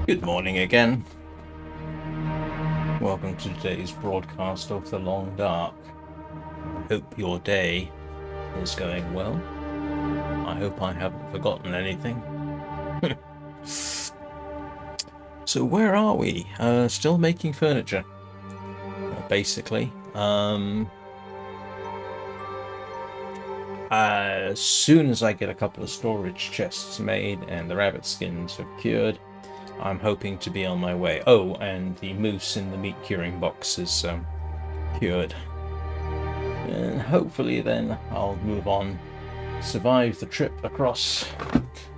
Good morning again. Welcome to today's broadcast of The Long Dark. I hope your day is going well. I hope I haven't forgotten anything. So where are we? Still making furniture, basically. As soon as I get a couple of storage chests made and the rabbit skins have cured, I'm hoping to be on my way. Oh, and the moose in the meat curing box is cured. And hopefully then I'll move on, survive the trip across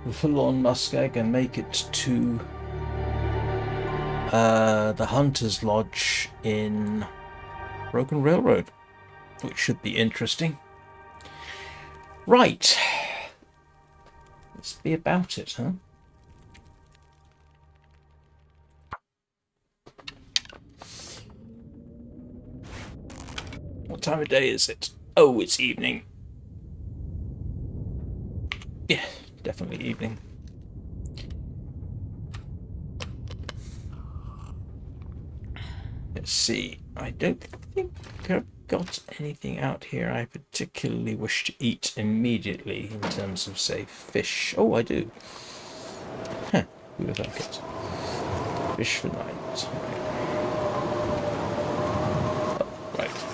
the full-on muskeg and make it to the Hunter's Lodge in Broken Railroad, which should be interesting. Right. Let's be about it, huh? What time of day is it? Oh, it's evening. Yeah, definitely evening. Let's see. I don't think I've got anything out here I particularly wish to eat immediately in terms of, say, fish. Oh, I do. Huh, who would have thought it? Fish for night. Oh, right.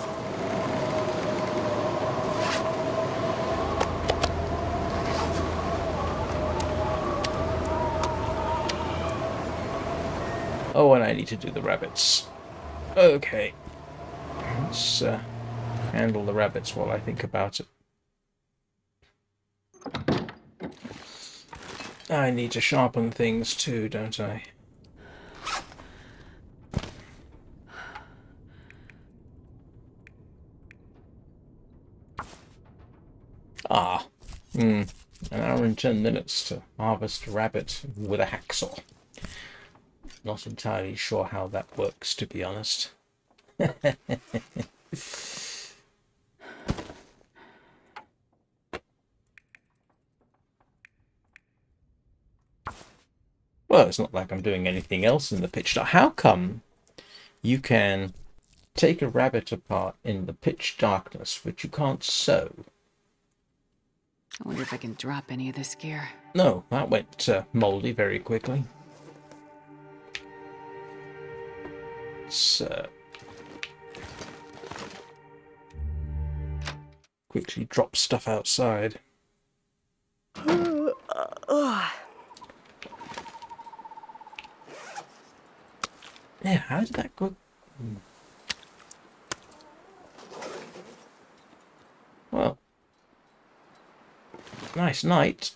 Oh, and I need to do the rabbits. Okay. Let's handle the rabbits while I think about it. I need to sharpen things too, don't I? An hour and 10 minutes to harvest a rabbit with a hacksaw. Not entirely sure how that works, to be honest. Well, it's not like I'm doing anything else in the pitch dark. How come you can take a rabbit apart in the pitch darkness, but you can't sew? I wonder if I can drop any of this gear. No, that went moldy very quickly. Let's quickly drop stuff outside. Yeah, how did that go? Well, nice night.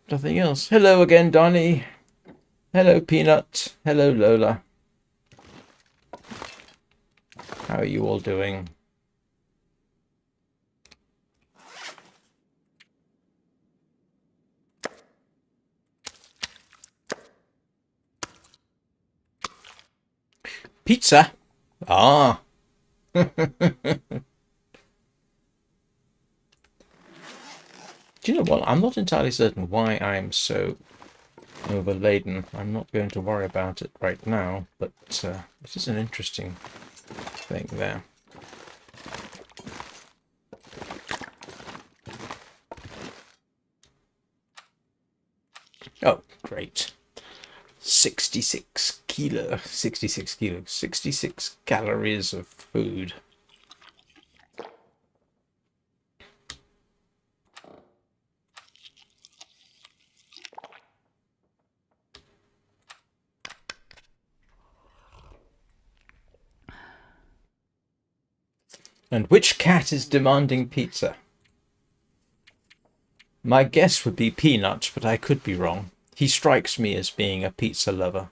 Nothing else. Hello again, Donnie. Hello, Peanut. Hello, Lola. How are you all doing? Pizza? Ah. Do you know what? I'm not entirely certain why I'm so overladen. I'm not going to worry about it right now, but it is an interesting thing there. Oh, great. 66 kilos, 66 calories of food. And which cat is demanding pizza? My guess would be Peanut, but I could be wrong. He strikes me as being a pizza lover.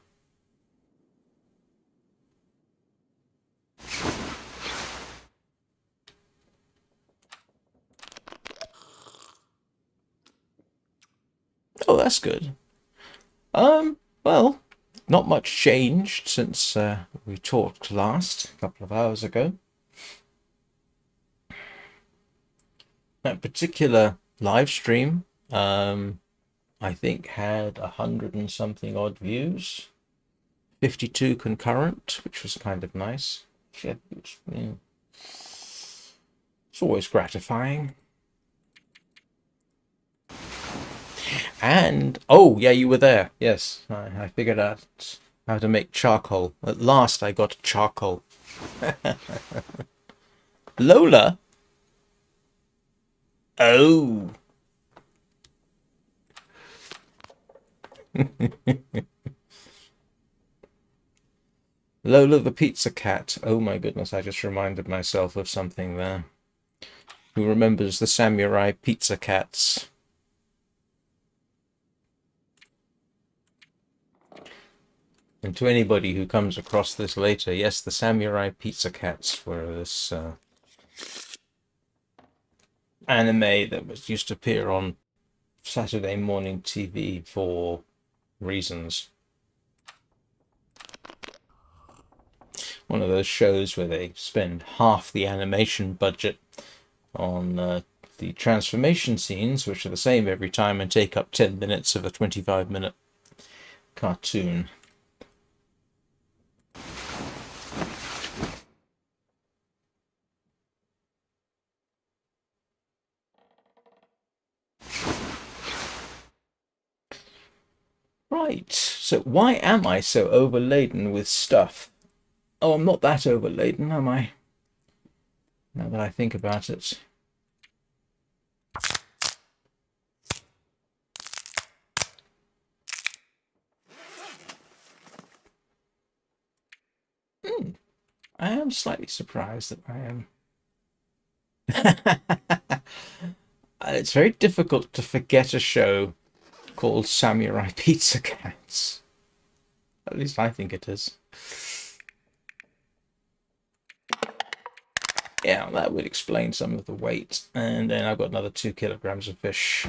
Oh, that's good. Well, not much changed since we talked last, a couple of hours ago. That particular live stream, I think had 100 and something odd views, 52 concurrent, which was kind of nice. Yeah, it's always gratifying. And, oh, yeah, you were there. Yes, I figured out how to make charcoal. At last I got charcoal. Lola? Oh. Lola the pizza cat. Oh my goodness, I just reminded myself of something there. Who remembers the samurai pizza cats? And to anybody who comes across this later, yes, the samurai pizza cats were this anime that was used to appear on Saturday morning TV for reasons. One of those shows where they spend half the animation budget on the transformation scenes, which are the same every time and take up 10 minutes of a 25-minute cartoon. Right, so why am I so overladen with stuff? Oh, I'm not that overladen, am I? Now that I think about it. I am slightly surprised that I am. It's very difficult to forget a show called Samurai Pizza Cats. At least I think it is. Yeah, that would explain some of the weight. And then I've got another 2 kilograms of fish.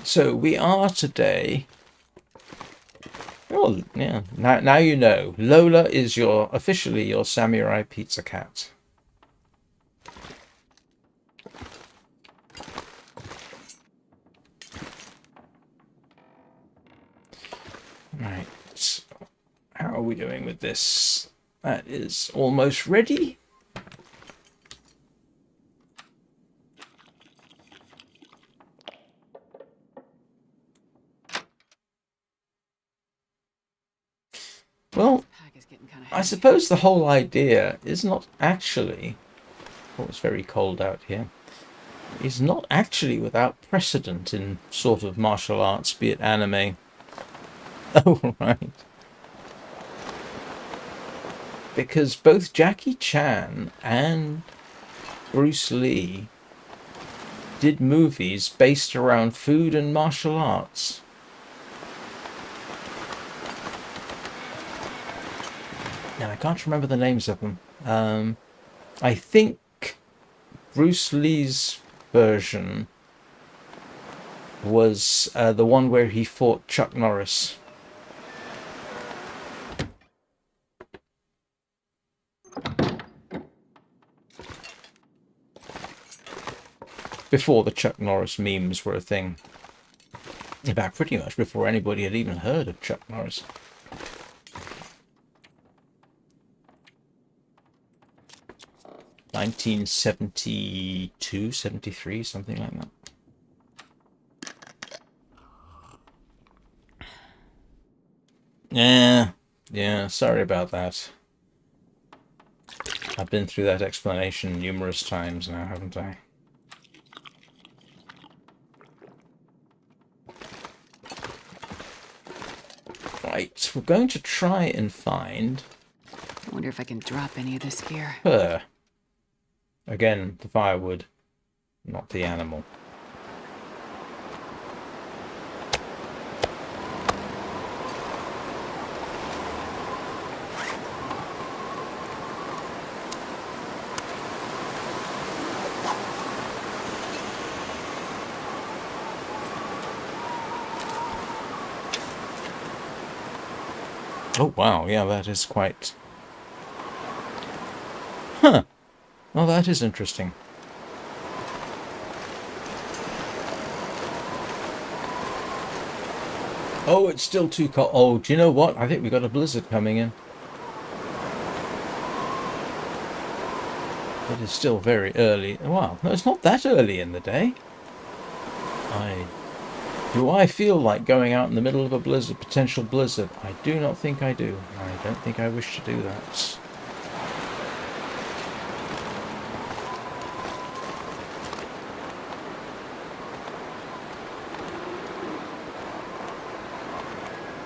So we are today. Oh, yeah. Now you know. Lola is officially your samurai pizza cat. Right. How are we doing with this? That is almost ready. Well, I suppose the whole idea is not actually... Oh, it's very cold out here. is not actually without precedent in sort of martial arts, be it anime. Oh, right. Because both Jackie Chan and Bruce Lee did movies based around food and martial arts. And I can't remember the names of them. I think Bruce Lee's version was the one where he fought Chuck Norris. Before the Chuck Norris memes were a thing. In fact, pretty much before anybody had even heard of Chuck Norris. (1972, 73, something like that. Yeah, sorry about that. I've been through that explanation numerous times now, haven't I? Right, we're going to try and find... I wonder if I can drop any of this gear. her. Again, the firewood, not the animal. Oh, wow, yeah, that is quite... Huh. Well, that is interesting. Oh, it's still too cold. Oh, do you know what? I think we got a blizzard coming in. It is still very early. Wow, no, it's not that early in the day. Do I feel like going out in the middle of a blizzard, potential blizzard? I do not think I do. I don't think I wish to do that.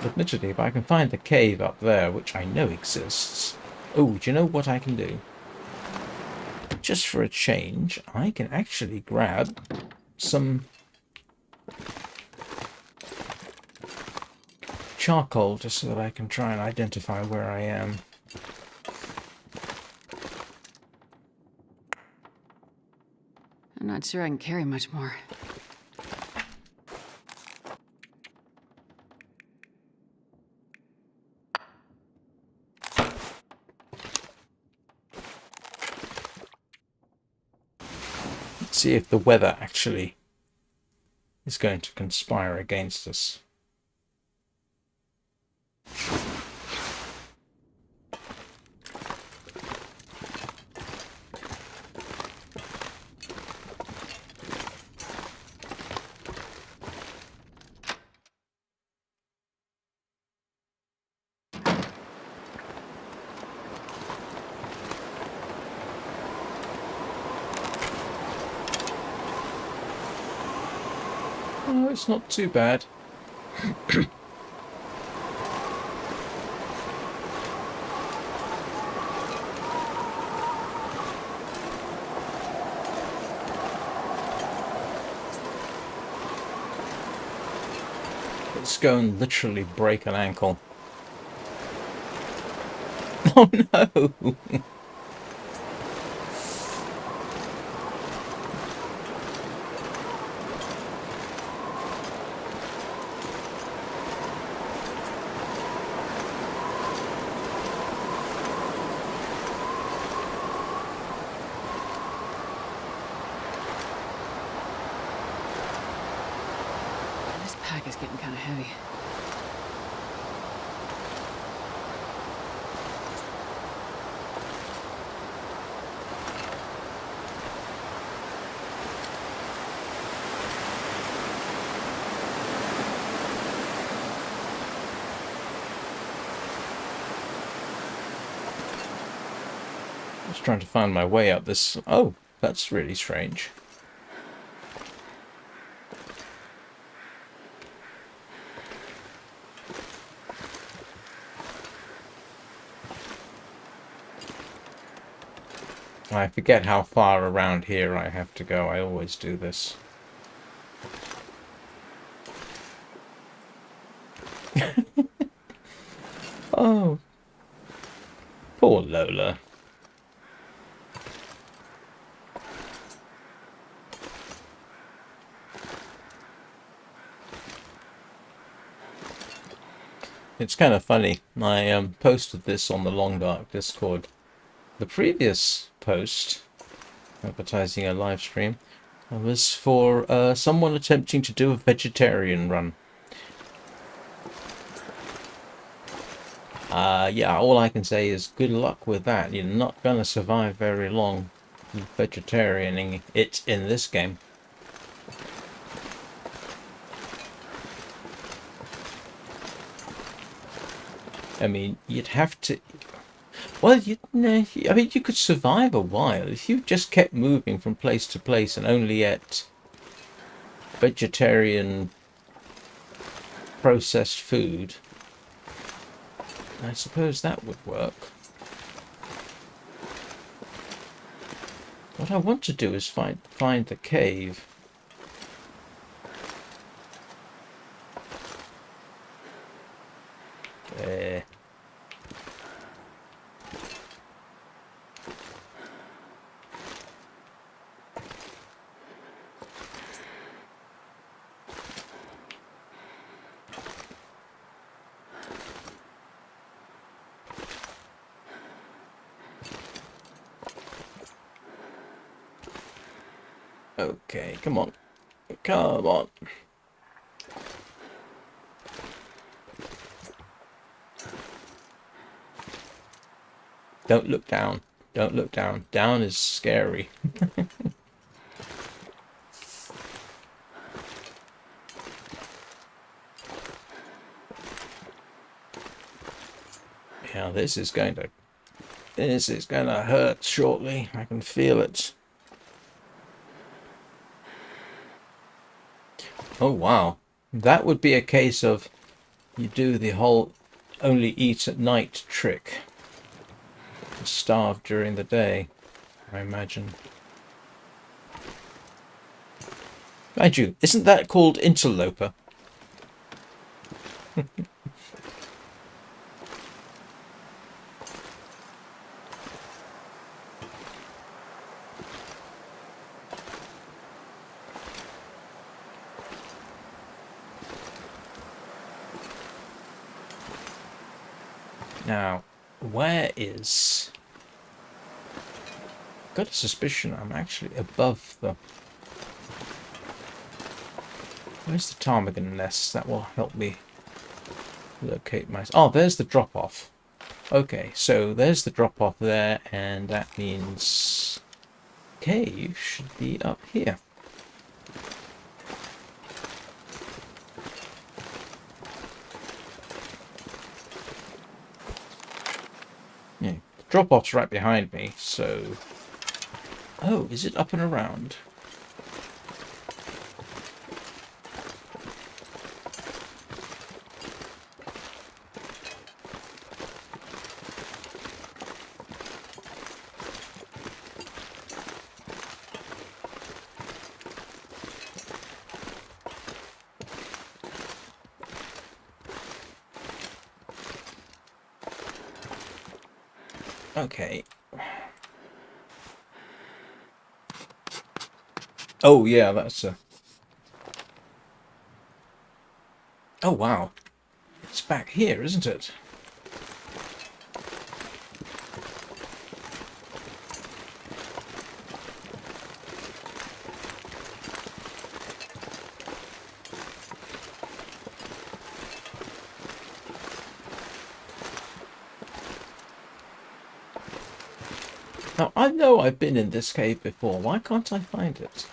Admittedly, if I can find the cave up there, which I know exists... Oh, do you know what I can do? Just for a change, I can actually grab some charcoal just so that I can try and identify where I am. I'm not sure I can carry much more. Let's see if the weather actually is going to conspire against us. Oh, it's not too bad. Let's go and literally break an ankle. Oh no! This pack is getting kind of heavy. Just trying to find my way up this... Oh, that's really strange. I forget how far around here I have to go. I always do this. Oh, poor Lola. It's kind of funny. I posted this on the Long Dark Discord. The previous post, advertising a live stream, was for someone attempting to do a vegetarian run. Yeah, all I can say is good luck with that. You're not going to survive very long vegetarianing it in this game. I mean, you'd have to... Well, I mean, you could survive a while if you just kept moving from place to place and only ate vegetarian processed food. I suppose that would work. What I want to do is find the cave. There. Okay, come on. Come on. Don't look down. Don't look down. Down is scary. Yeah, this is going to hurt shortly. I can feel it. Oh wow. That would be a case of you do the whole only eat at night trick. Starve during the day, I imagine. Mind you, isn't that called interloper? Now, where is... I've got a suspicion I'm actually above the... Where's the ptarmigan nest? That will help me locate my... Oh, there's the drop-off. Okay, so there's the drop-off there, and that means... Cave should be up here. Yeah, the drop-off's right behind me, so... Oh, is it up and around? Okay. Oh, yeah, that's a... Oh, wow. It's back here, isn't it? Now, I know I've been in this cave before. Why can't I find it?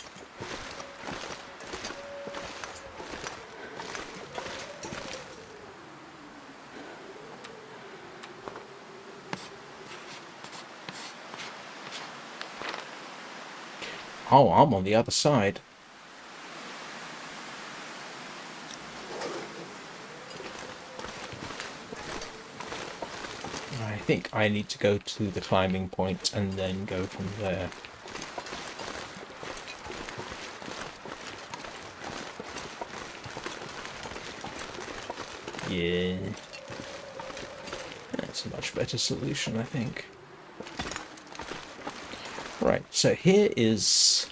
Oh, I'm on the other side. I think I need to go to the climbing point and then go from there. Yeah. That's a much better solution, I think. Right, so here is...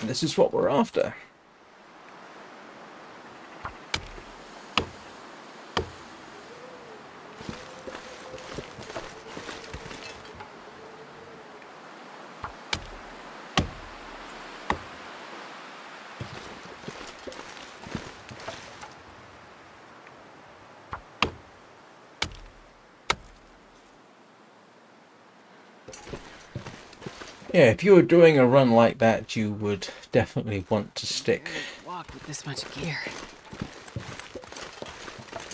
this is what we're after. Yeah, if you were doing a run like that, you would definitely want to stick. Walk with this much gear.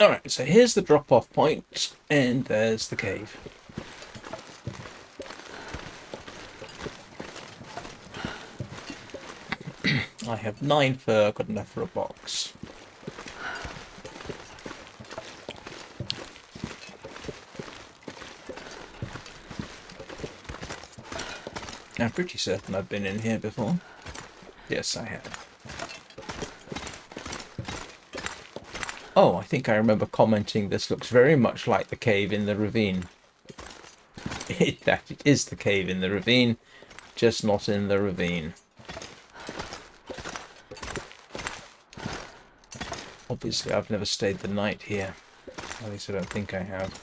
Alright, so here's the drop-off point, and there's the cave. I have 9 fur, got enough for a box. I'm pretty certain I've been in here before. Yes, I have. Oh, I think I remember commenting this looks very much like the cave in the ravine. That it is the cave in the ravine, just not in the ravine. Obviously, I've never stayed the night here. At least I don't think I have.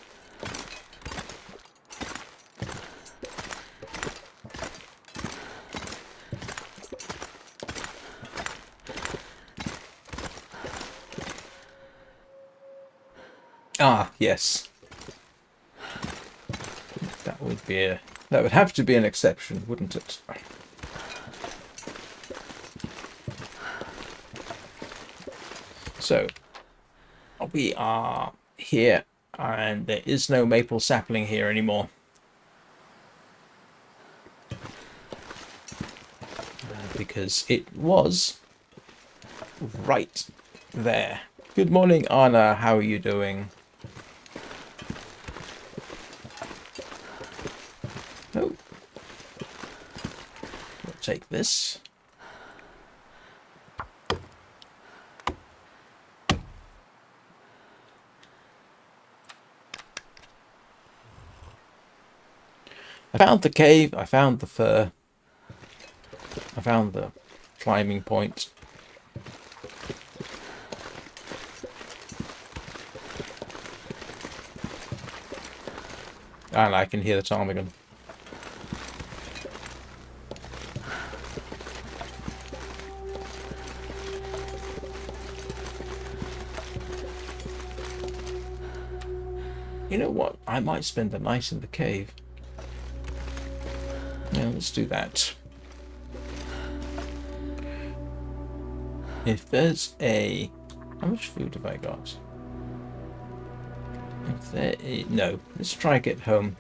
Ah, yes. That would be that would have to be an exception, wouldn't it? So, we are here, and there is no maple sapling here anymore. Because it was right there. Good morning, Anna. How are you doing? Oh. We'll take this. I found the cave, I found the fur, I found the climbing point. And I can hear the ptarmigan. You know what? I might spend the night in the cave. Yeah, let's do that. If there's a... How much food have I got? If there is... No, let's try get home.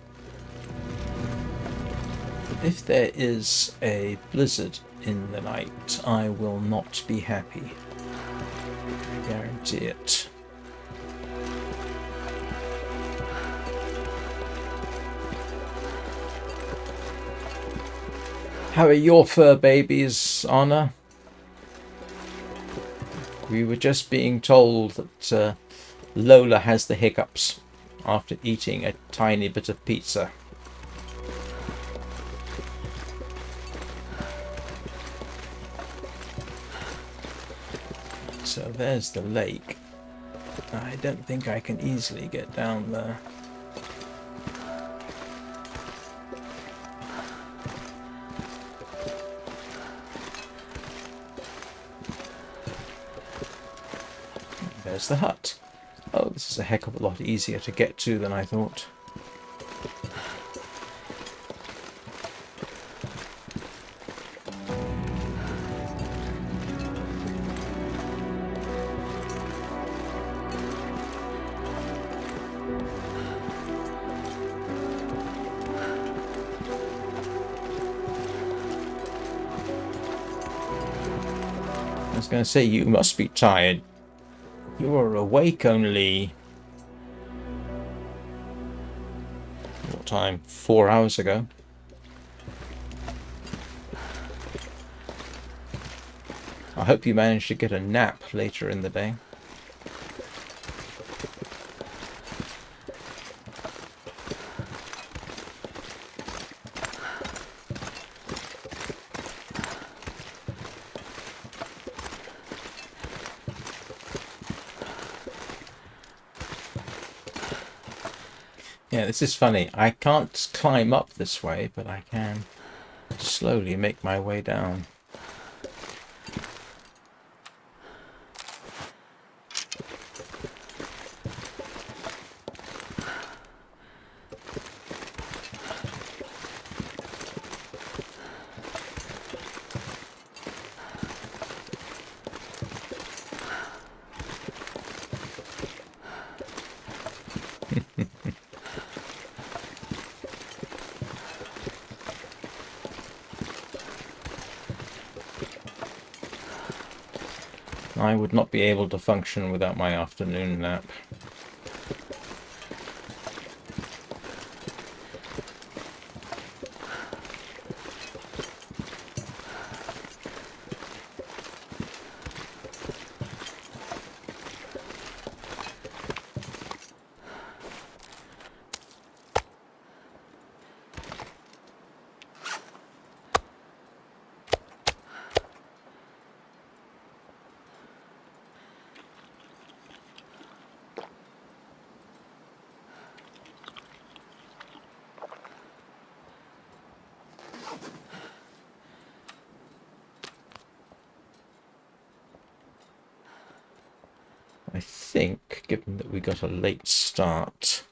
If there is a blizzard in the night, I will not be happy. I guarantee it. How are your fur babies, Anna? We were just being told that Lola has the hiccups after eating a tiny bit of pizza. So there's the lake. I don't think I can easily get down there. There's the hut. Oh, this is a heck of a lot easier to get to than I thought. was going to say, you must be tired. You were awake only... what time? 4 hours ago. I hope you managed to get a nap later in the day. Yeah, this is funny. I can't climb up this way, but I can slowly make my way down. I would not be able to function without my afternoon nap. I think, given that we got a late start...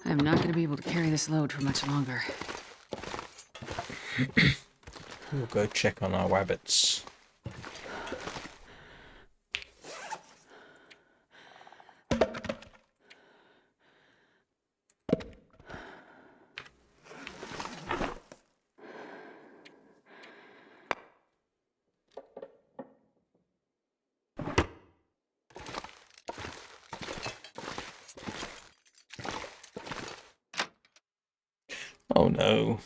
I'm not going to be able to carry this load for much longer. We'll go check on our rabbits. Oh no.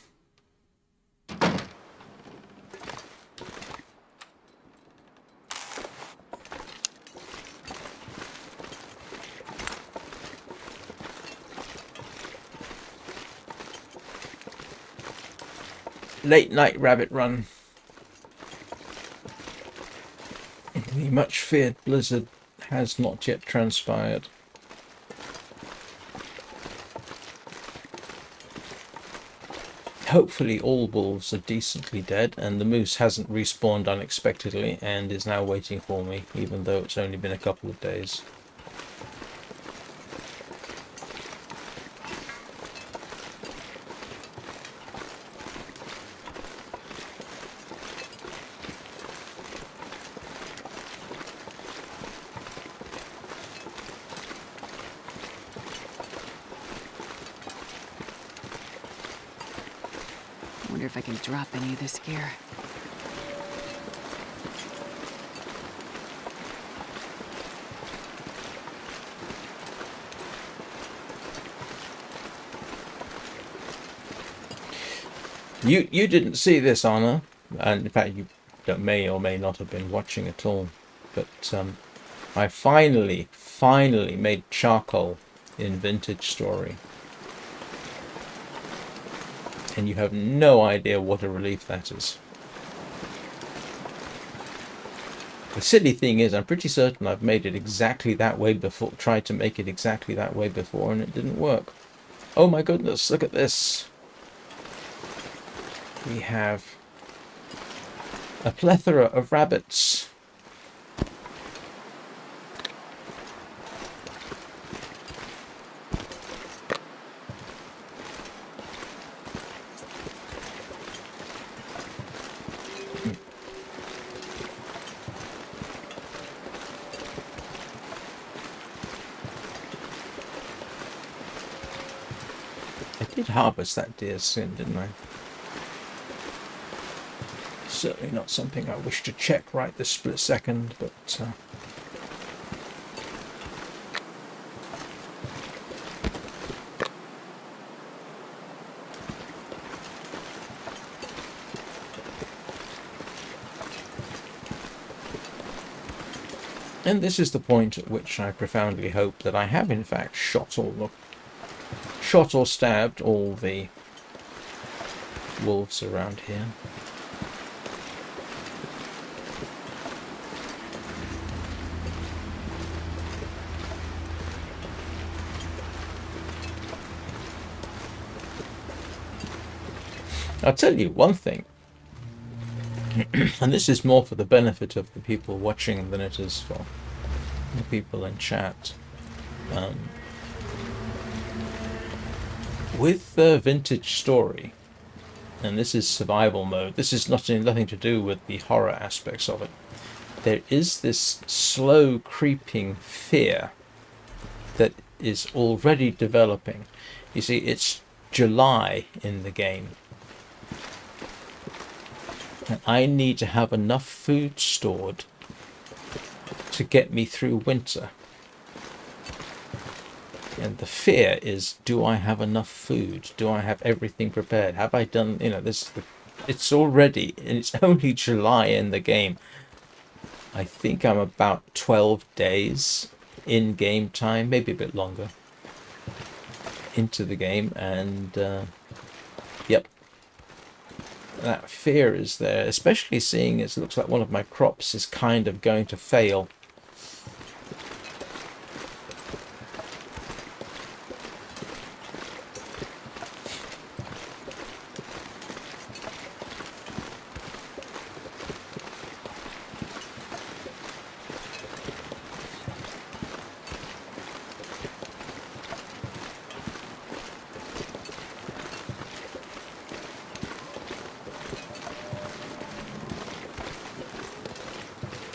Late night rabbit run. The much feared blizzard has not yet transpired. Hopefully all wolves are decently dead and the moose hasn't respawned unexpectedly and is now waiting for me, even though it's only been a couple of days. I wonder if I can drop any of this gear. You didn't see this, Anna, and in fact you may or may not have been watching at all, but I finally made charcoal in Vintage Story. And you have no idea what a relief that is. The silly thing is, I'm pretty certain I've made it exactly that way before, tried to make it exactly that way before, and it didn't work. Oh my goodness, look at this. We have a plethora of rabbits. I did harvest that deer skin, didn't I? certainly not something I wish to check right this split second, but and this is the point at which I profoundly hope that I have in fact shot or stabbed all the wolves around here. I'll tell you one thing, and this is more for the benefit of the people watching than it is for the people in chat. With the Vintage Story, and this is survival mode, this is nothing to do with the horror aspects of it, there is this slow creeping fear that is already developing. You see, it's July in the game, and I need to have enough food stored to get me through winter. And the fear is, do I have enough food? Do I have everything prepared? Have I done, this? It's already, and it's only July in the game. I think I'm about 12 days in game time, maybe a bit longer, into the game, and yep. That fear is there, especially seeing as it looks like one of my crops is kind of going to fail.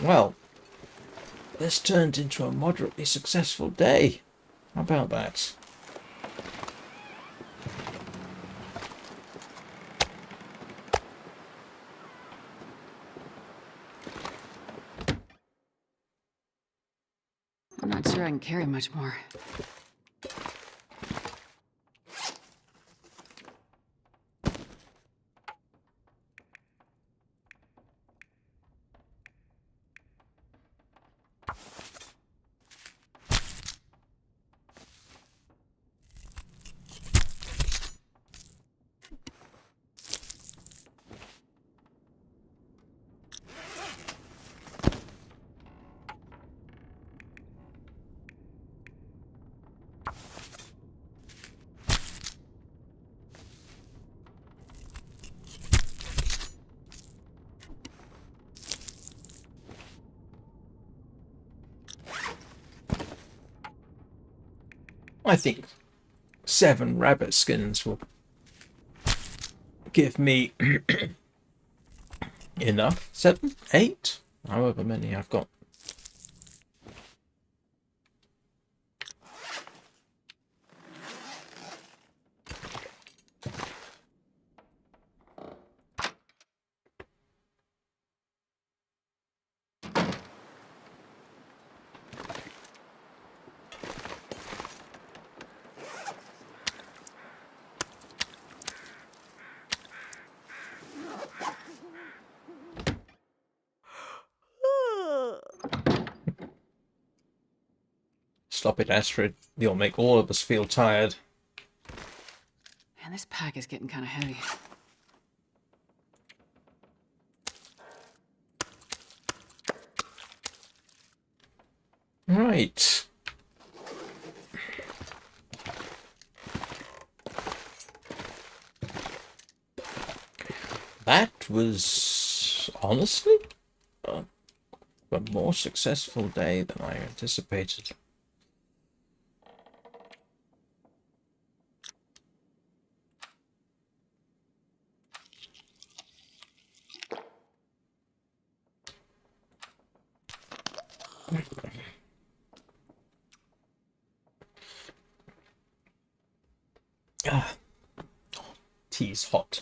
Well, this turned into a moderately successful day. How about that? I'm not sure I can carry much more. I think 7 rabbit skins will give me enough. 7? 8? However many I've got. Stop it, Astrid. You'll make all of us feel tired. Man, this pack is getting kind of heavy. Right. That was, honestly, a more successful day than I anticipated. Tea's hot.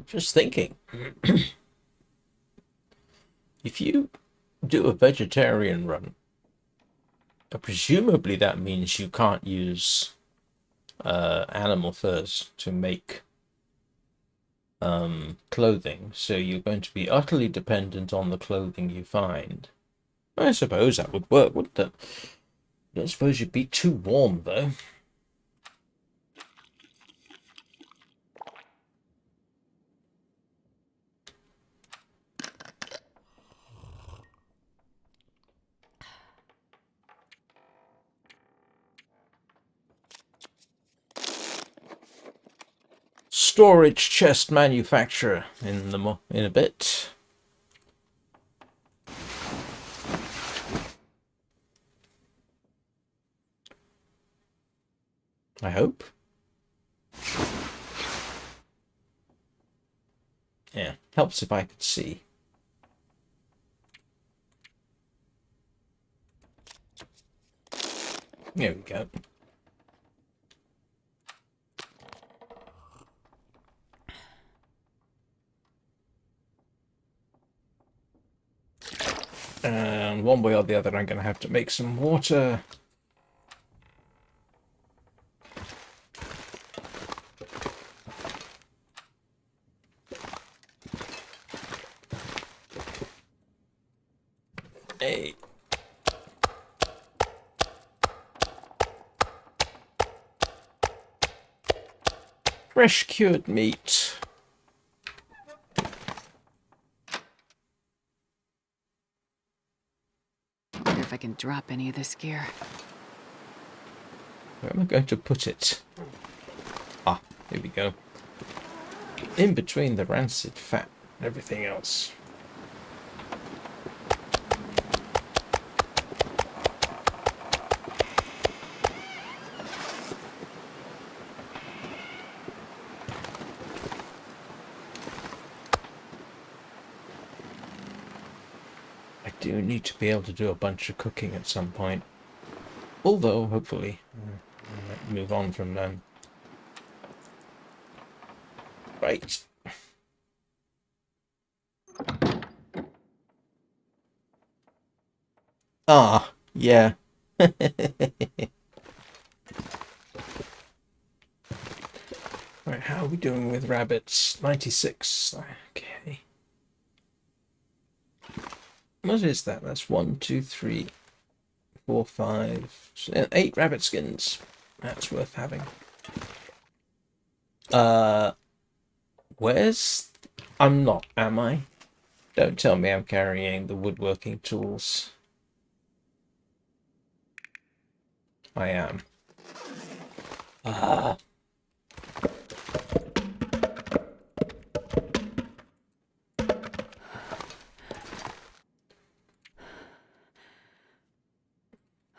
Just thinking. If you do a vegetarian run, presumably that means you can't use animal furs to make clothing, so you're going to be utterly dependent on the clothing you find. I suppose that would work, wouldn't it? I don't suppose you'd be too warm, though. Storage chest manufacturer in a bit. I hope. Yeah, helps if I could see. There we go. And one way or the other, I'm going to have to make some water. Hey. Fresh cured meat. Wonder if I can drop any of this gear. Where am I going to put it? Ah, here we go. In between the rancid fat and everything else. I do need to be able to do a bunch of cooking at some point. Although, hopefully, I might move on from them. Right. Ah, yeah. Right, how are we doing with rabbits? 96. Okay. What is that? That's 1, 2, 3, 4, 5, 8 rabbit skins. That's worth having. Where's... I'm not, am I? Don't tell me I'm carrying the woodworking tools. I am. Ah.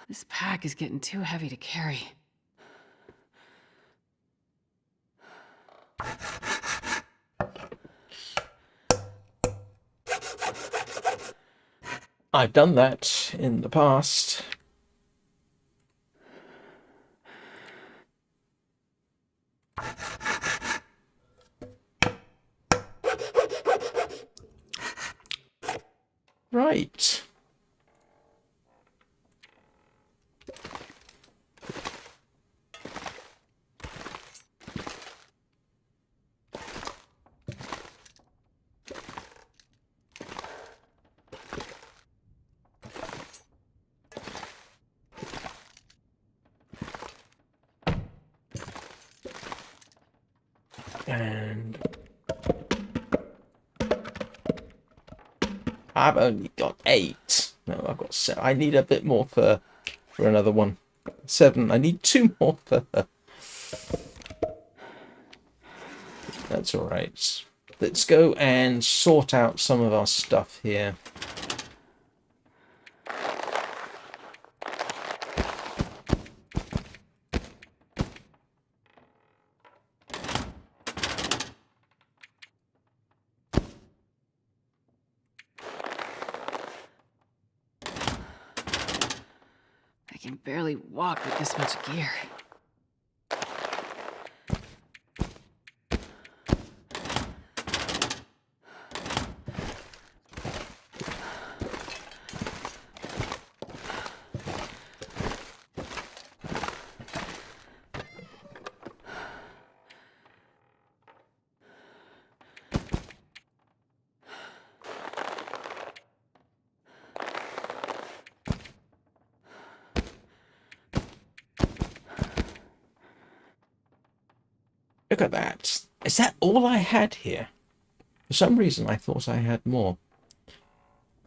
This pack is getting too heavy to carry. I've done that in the past. Right. And I've only got 8. No, I've got 7. I need a bit more for another one. 7. I need 2 more fur. That's all right. Let's go and sort out some of our stuff here. I can barely walk with this much gear. Look at that. Is that all I had here? For some reason, I thought I had more.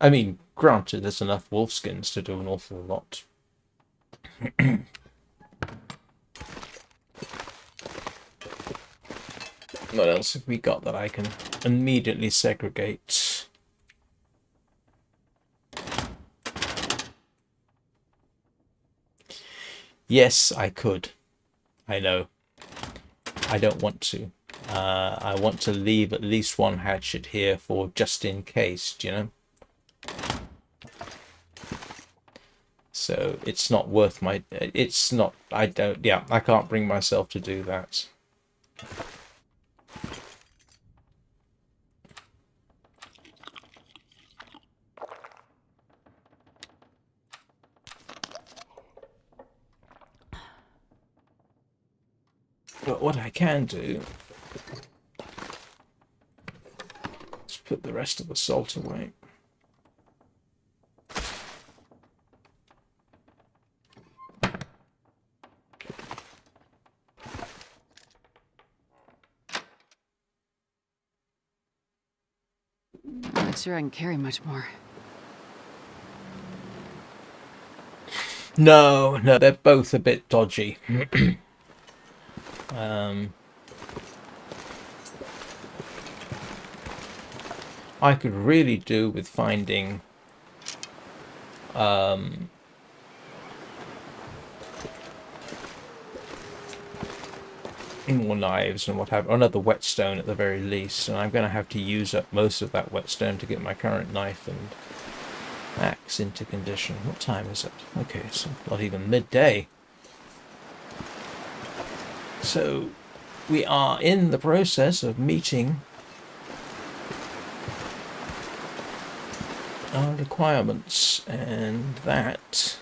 I mean, granted, there's enough wolf skins to do an awful lot. What else have we got that I can immediately segregate? Yes, I could. I know. I don't want to. I want to leave at least one hatchet here for just in case, do you know? So it's not worth my... It's not... I don't... Yeah, I can't bring myself to do that. But what I can do is put the rest of the salt away. I'm not sure I can carry much more. No, they're both a bit dodgy. I could really do with finding more knives and what have you, another whetstone at the very least, and I'm going to have to use up most of that whetstone to get my current knife and axe into condition. What time is it? Okay, so not even midday. So we are in the process of meeting our requirements, and that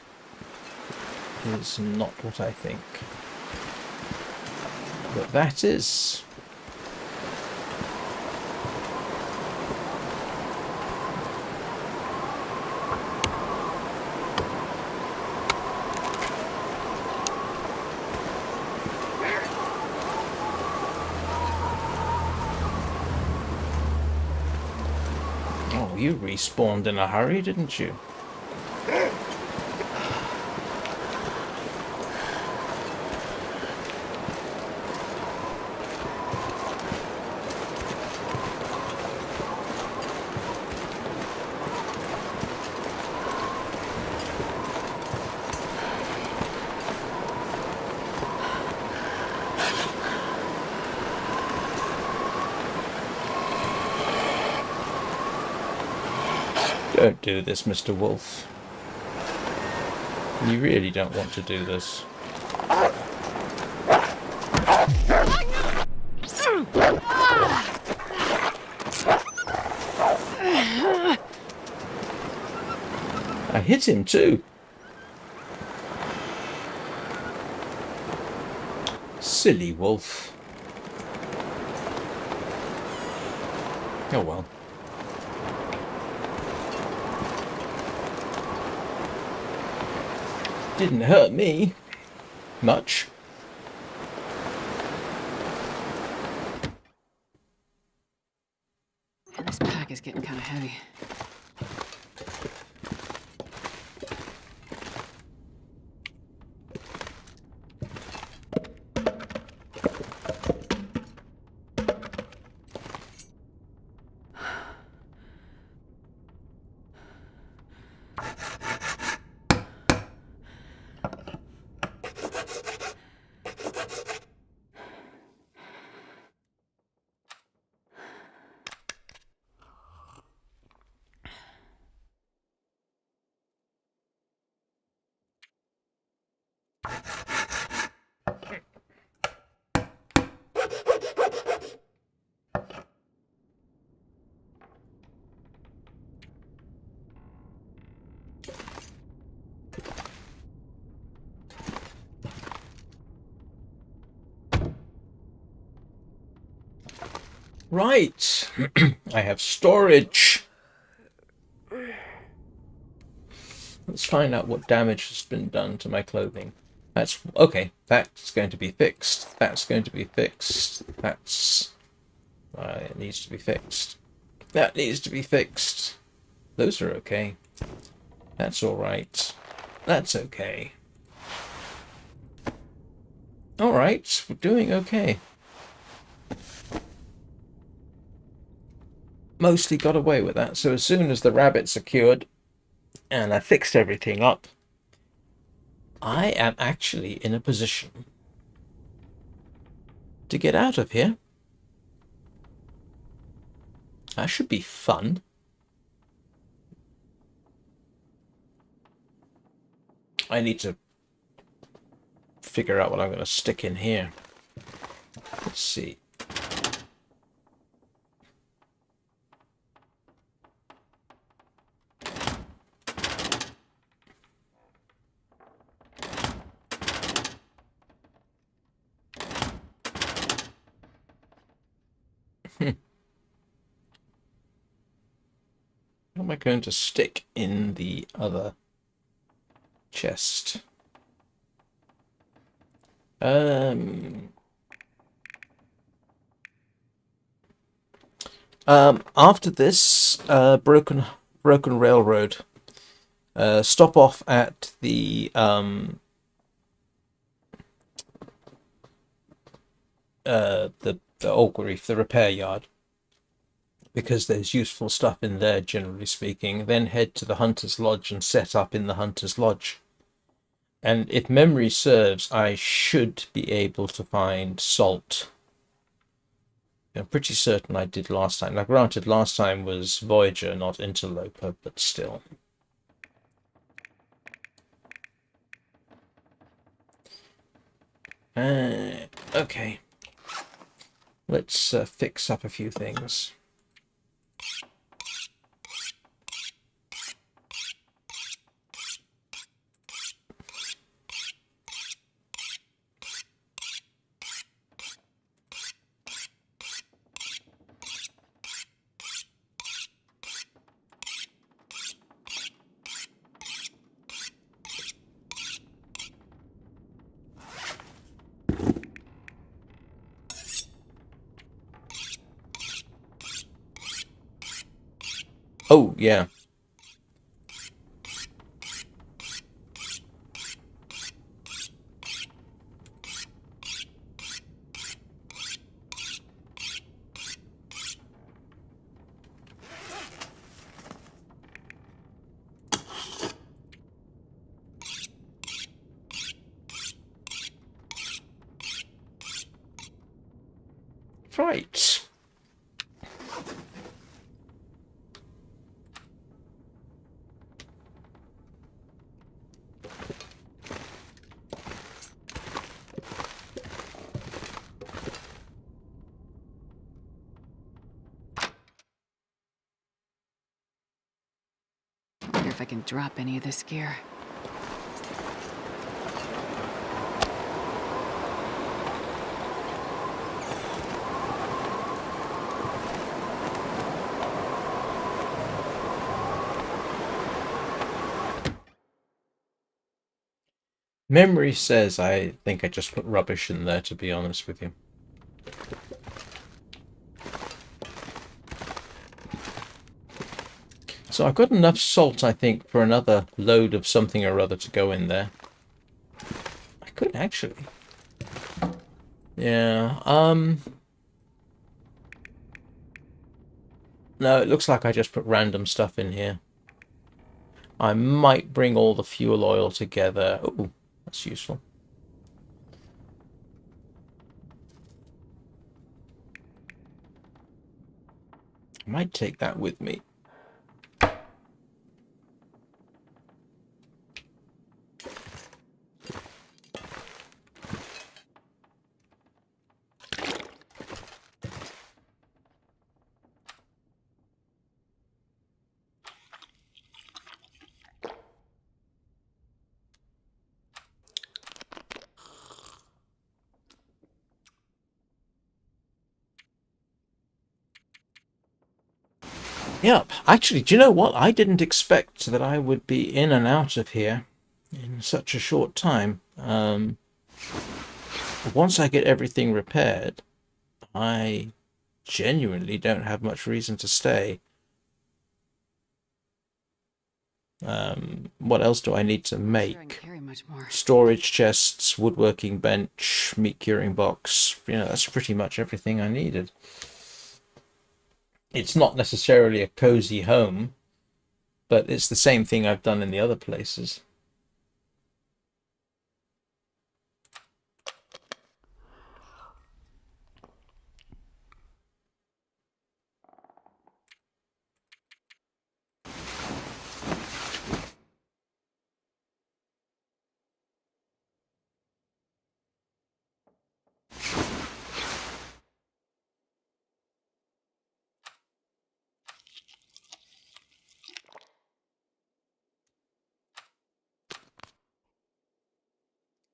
is not what I think. But that is. Oh, you respawned in a hurry, didn't you? Don't do this, Mr. Wolf. You really don't want to do this. I hit him too. Silly wolf. Oh well. Didn't hurt me much. And this pack is getting kind of heavy. Right. I have storage. Let's find out what damage has been done to my clothing. That's okay. That's going to be fixed. That's going to be fixed. That's it needs to be fixed. That needs to be fixed. Those are okay. That's all right. That's okay. All right, we're doing okay. Mostly got away with that. So as soon as the rabbits are cured and I fixed everything up, I am actually in a position to get out of here. That should be fun. I need to figure out what I'm going to stick in here. Let's see. What am I going to stick in the other chest? After this, broken railroad. Stop off at the Oak Reef, the repair yard, because there's useful stuff in there, generally speaking. Then head to the Hunter's Lodge and set up in the Hunter's Lodge. And if memory serves, I should be able to find salt. I'm pretty certain I did last time. Now, granted, last time was Voyager, not Interloper, but still. Okay. Let's fix up a few things. Oh, yeah. Right. I wonder if I can drop any of this gear. Memory says I think I just put rubbish in there, to be honest with you. So I've got enough salt, I think, for another load of something or other to go in there. I could actually. Yeah, no, it looks like I just put random stuff in here. I might bring all the fuel oil together. Oh, that's useful. I might take that with me. Yep. Actually, do you know what? I didn't expect that I would be in and out of here in such a short time. Once I get everything repaired, I genuinely don't have much reason to stay. What else do I need to make? Storage chests, woodworking bench, meat curing box. You know, that's pretty much everything I needed. It's not necessarily a cozy home, but it's the same thing I've done in the other places.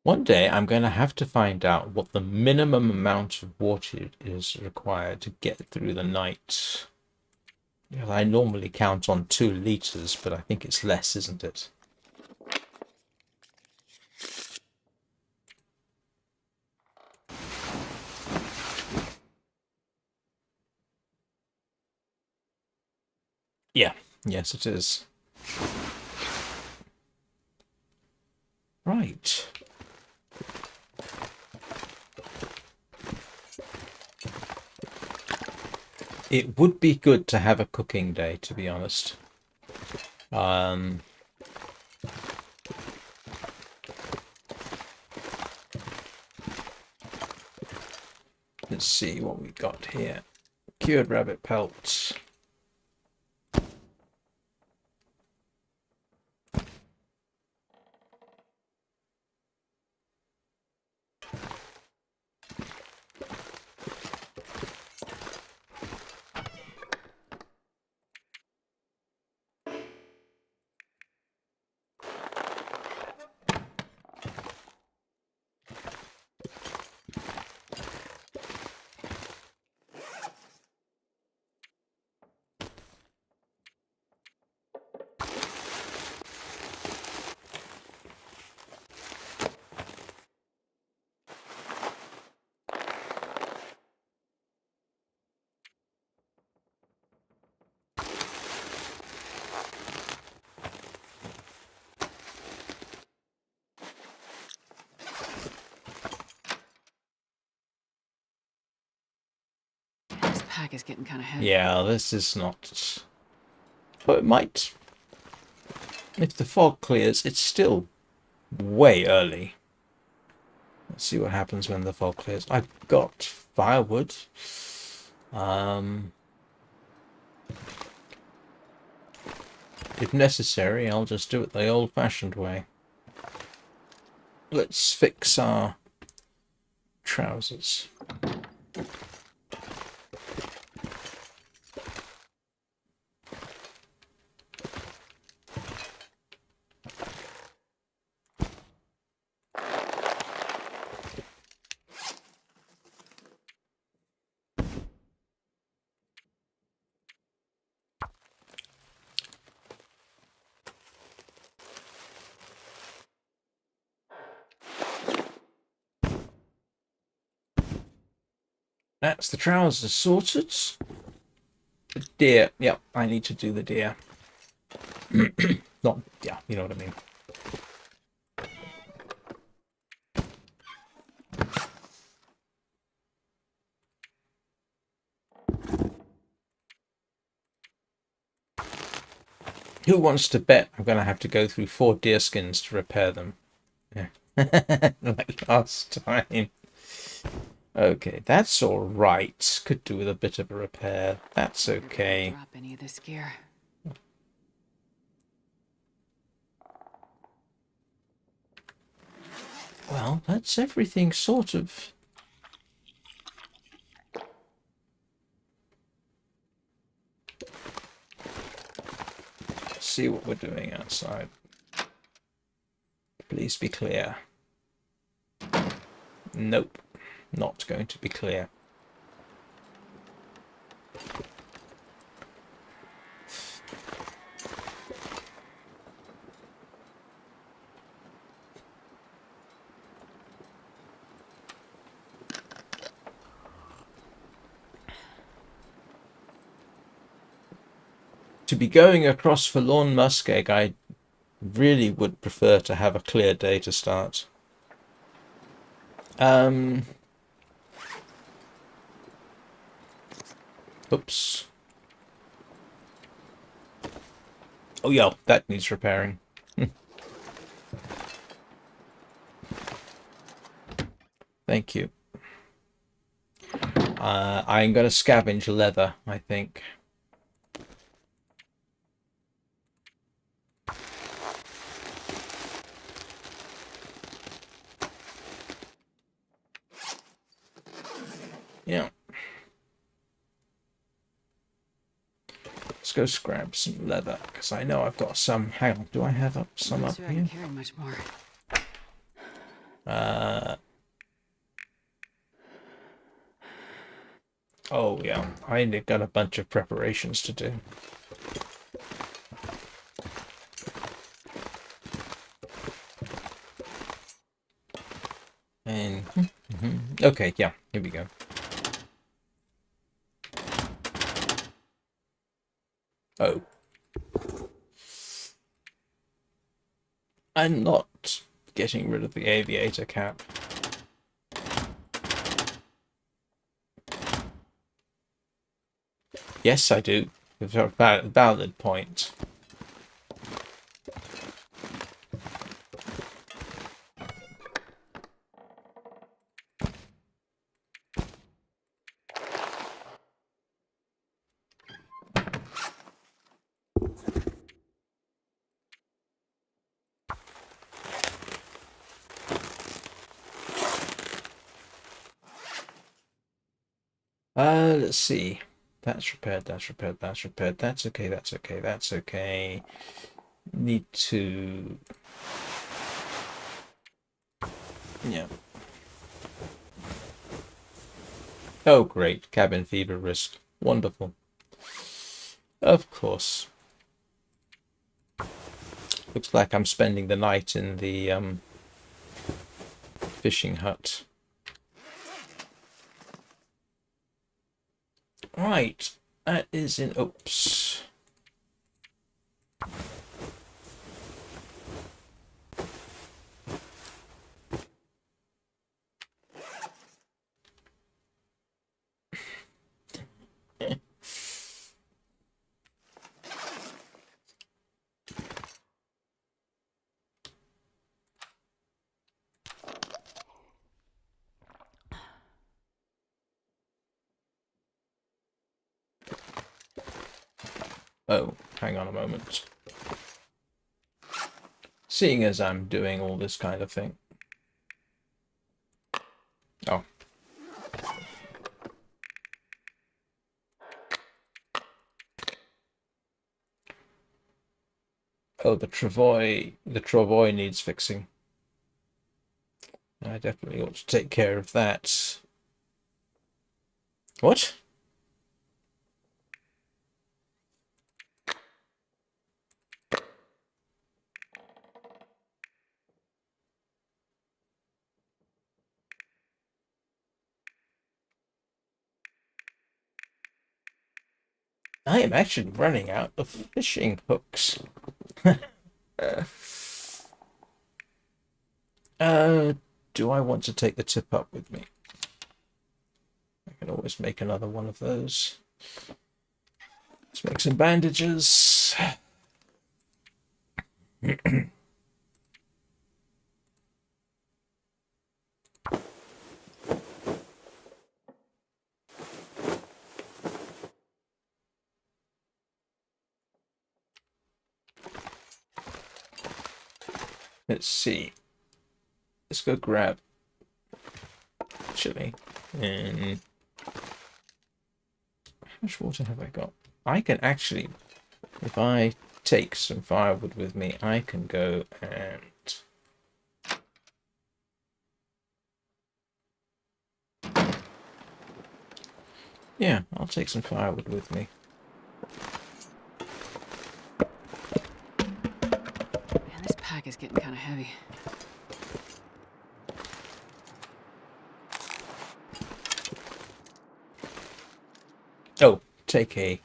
One day I'm going to have to find out what the minimum amount of water is required to get through the night. I normally count on 2 liters, but I think it's less, isn't it? Yeah, yes it is. Right. It would be good to have a cooking day, to be honest. Let's see what we got here. Cured rabbit pelts. This pack is getting kind of heavy. Yeah, this is not... But it might... If the fog clears, it's still way early. Let's see what happens when the fog clears. I've got firewood. If necessary, I'll just do it the old-fashioned way. Let's fix our trousers. That's the trousers sorted. The deer. Yep, I need to do the deer. Not, yeah, you know what I mean. Who wants to bet I'm going to have to go through 4 deer skins to repair them? Yeah. Like last time. Okay, that's all right. Could do with a bit of a repair. That's okay. Drop any of this gear. Well, that's everything sort of. Let's see what we're doing outside. Please be clear. Nope, not going to be clear. to be going across forlorn muskeg, I really would prefer to have a clear day to start. Oops. Oh yeah, that needs repairing. Thank you. I'm going to scavenge leather, I think. Yeah. Let's go scrap some leather, because I know I've got some. Hang on, do I have some up Sure, I here? can carry much more. Oh yeah, I got a bunch of preparations to do. And okay, yeah, here we go. Oh, I'm not getting rid of the aviator cap. Yes, I do. It's a valid point. Let's see. That's repaired, that's repaired, that's repaired. That's okay, that's okay, that's okay. Need to... Yeah. Oh, great. Cabin fever risk. Wonderful. Of course. Looks like I'm spending the night in the fishing hut. Right. That is in... Oops. Oh, hang on a moment. Seeing as I'm doing all this kind of thing. Oh. Oh, the travois needs fixing. I definitely ought to take care of that. What? I am actually running out of fishing hooks. Do I want to take the tip up with me? I can always make another one of those. Let's make some bandages. Let's see. Let's go grab chili. And how much water have I got? I can actually, if I take some firewood with me, I can go and yeah, I'll take some firewood with me. Man, this pack is getting kind of heavy. Oh, take a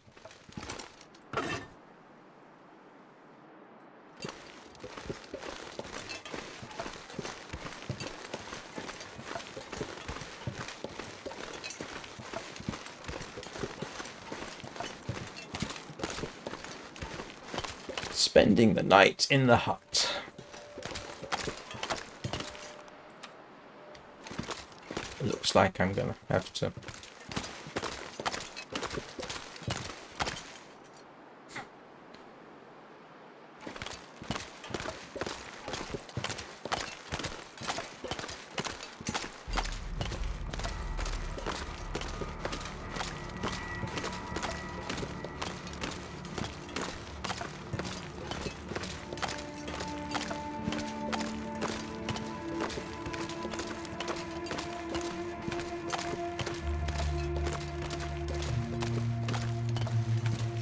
spending the night in the hut. It looks like I'm gonna have to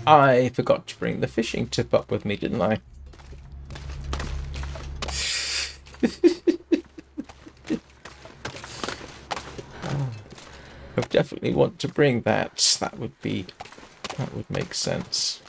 I forgot to bring the fishing tip up with me, didn't I? I definitely want to bring that. That would make sense.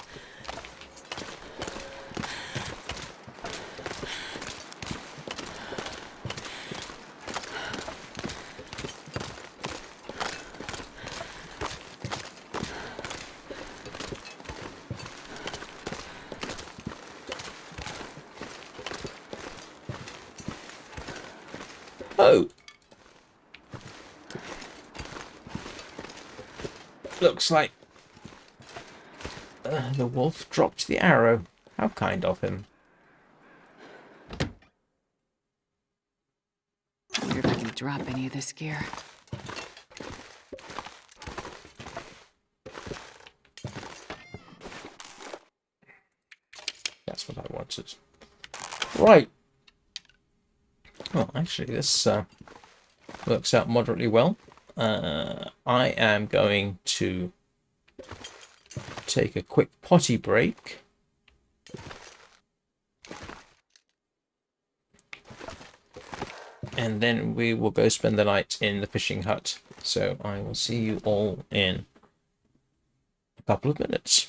Oh! Looks like the wolf dropped the arrow. How kind of him. I wonder if I can drop any of this gear. That's what I wanted. Right. Well, actually, this works out moderately well. I am going to take a quick potty break. And then we will go spend the night in the fishing hut. So I will see you all in a couple of minutes.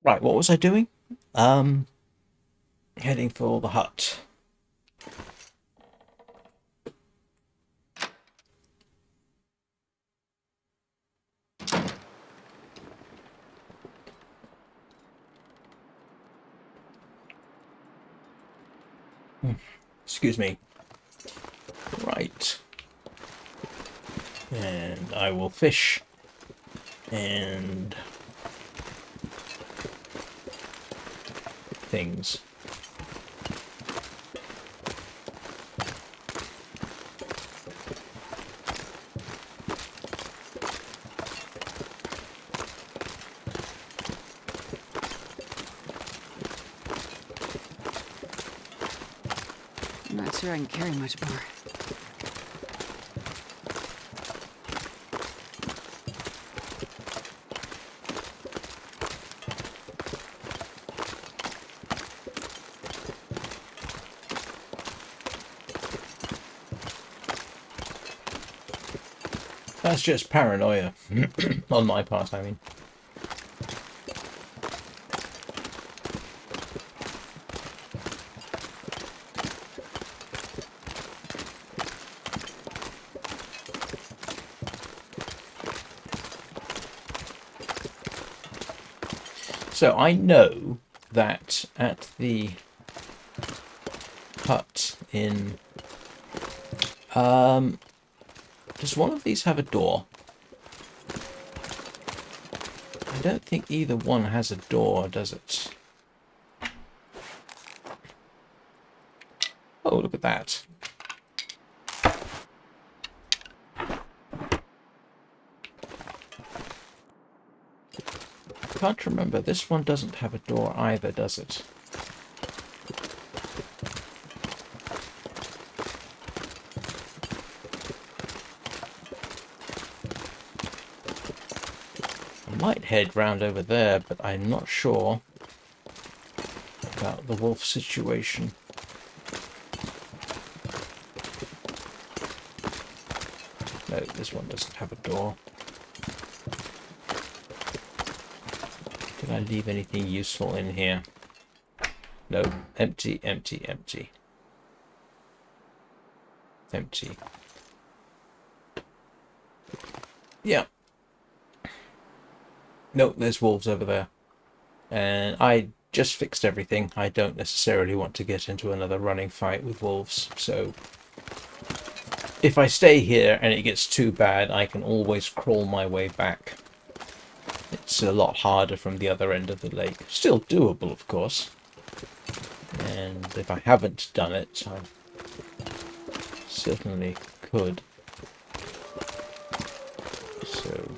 Right, what was I doing? Heading for the hut. Excuse me. Right. And I will fish. And things. I'm not sure I can carry much more. That's just paranoia. On my part, I mean. So I know that at the hut in... does one of these have a door? I don't think either one has a door, does it? Oh, look at that. Can't remember. This one doesn't have a door either, does it? I might head round over there, but I'm not sure about the wolf situation. No, this one doesn't have a door. Did I leave anything useful in here? No. Empty, empty, empty. Empty. Yeah. No, there's wolves over there. And I just fixed everything. I don't necessarily want to get into another running fight with wolves, so... if I stay here and it gets too bad, I can always crawl my way back. It's a lot harder from the other end of the lake. Still doable, of course. And if I haven't done it, I certainly could. So...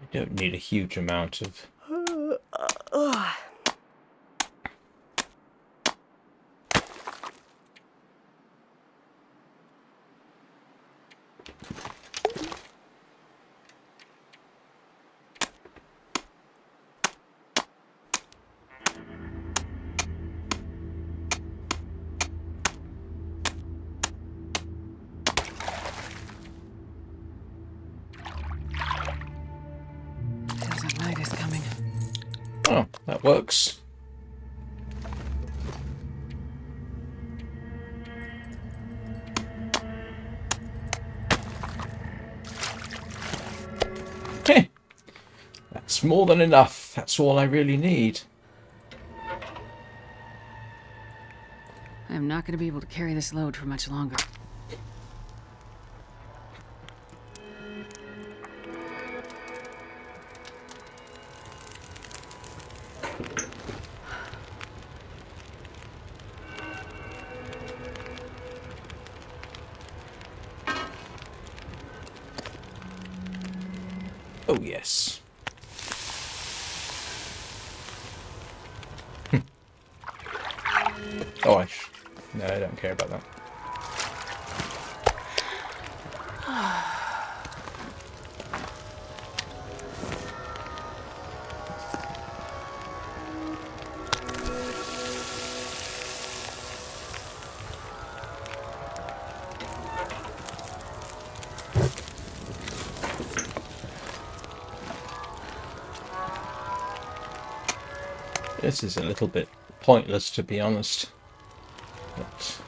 I don't need a huge amount of... Feels like night is coming. Oh, that works. Heh. That's more than enough. That's all I really need. I am not going to be able to carry this load for much longer. Oh, yes. Oh, no, I don't care about that. This is a little bit pointless, to be honest. But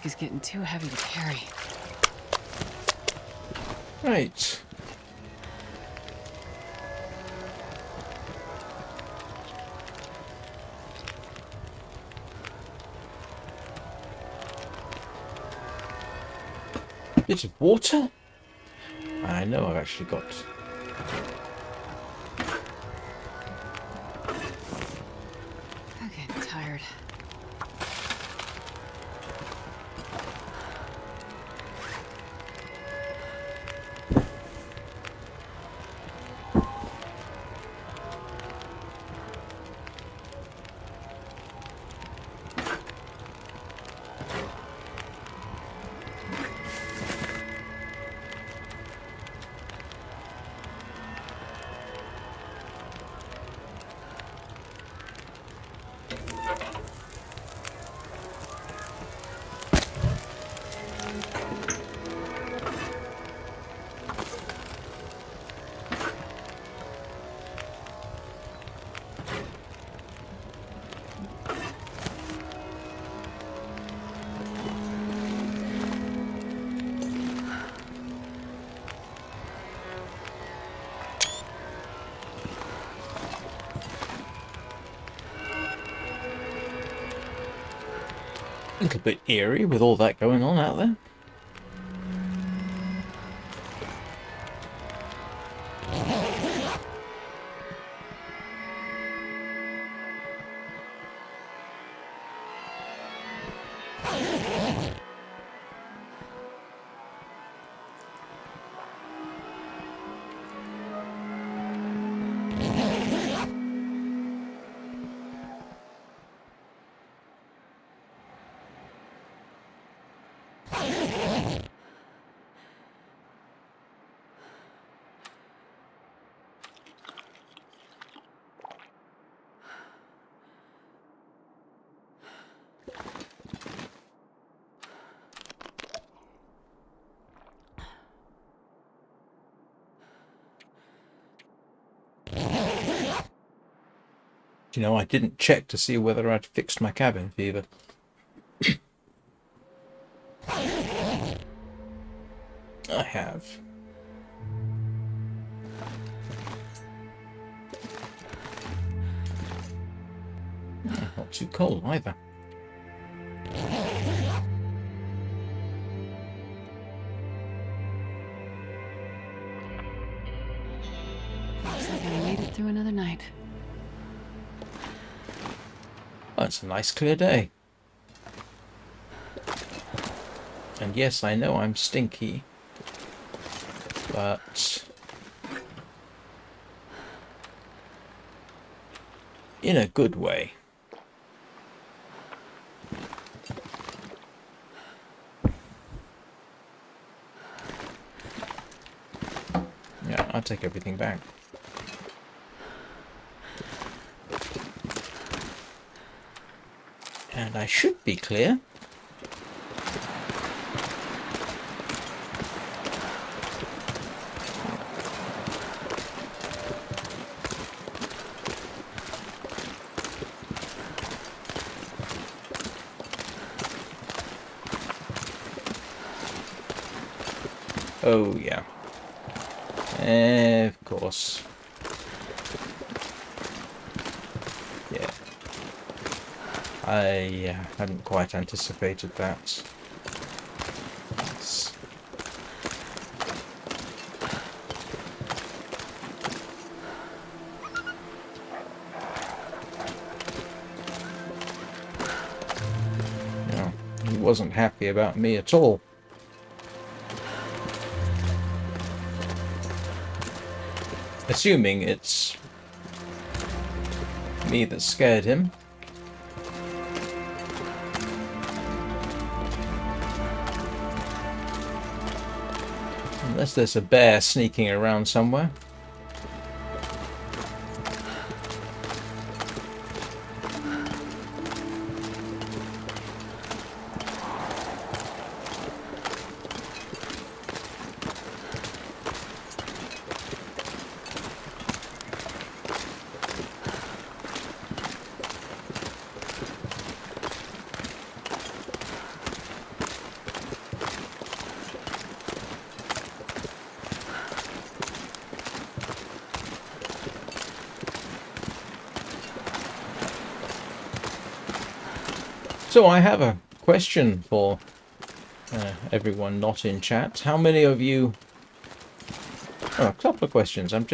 Is getting too heavy to carry. right. Bit of water. I know I've actually got. I'm getting tired. A little bit eerie with all that going on out there. You know, I didn't check to see whether I'd fixed my cabin fever. I have. Not too cold either. Looks like I made it through another night. Oh, it's a nice clear day. And yes, I know I'm stinky, but in a good way. Yeah, I'll take everything back. And I should be clear. Oh, yeah. Of course. Yeah. I hadn't quite anticipated that. wasn't happy about me at all. Assuming it's me that scared him. Unless there's a bear sneaking around somewhere. So I have a question for everyone not in chat. How many of you... Oh, a couple of questions. I'm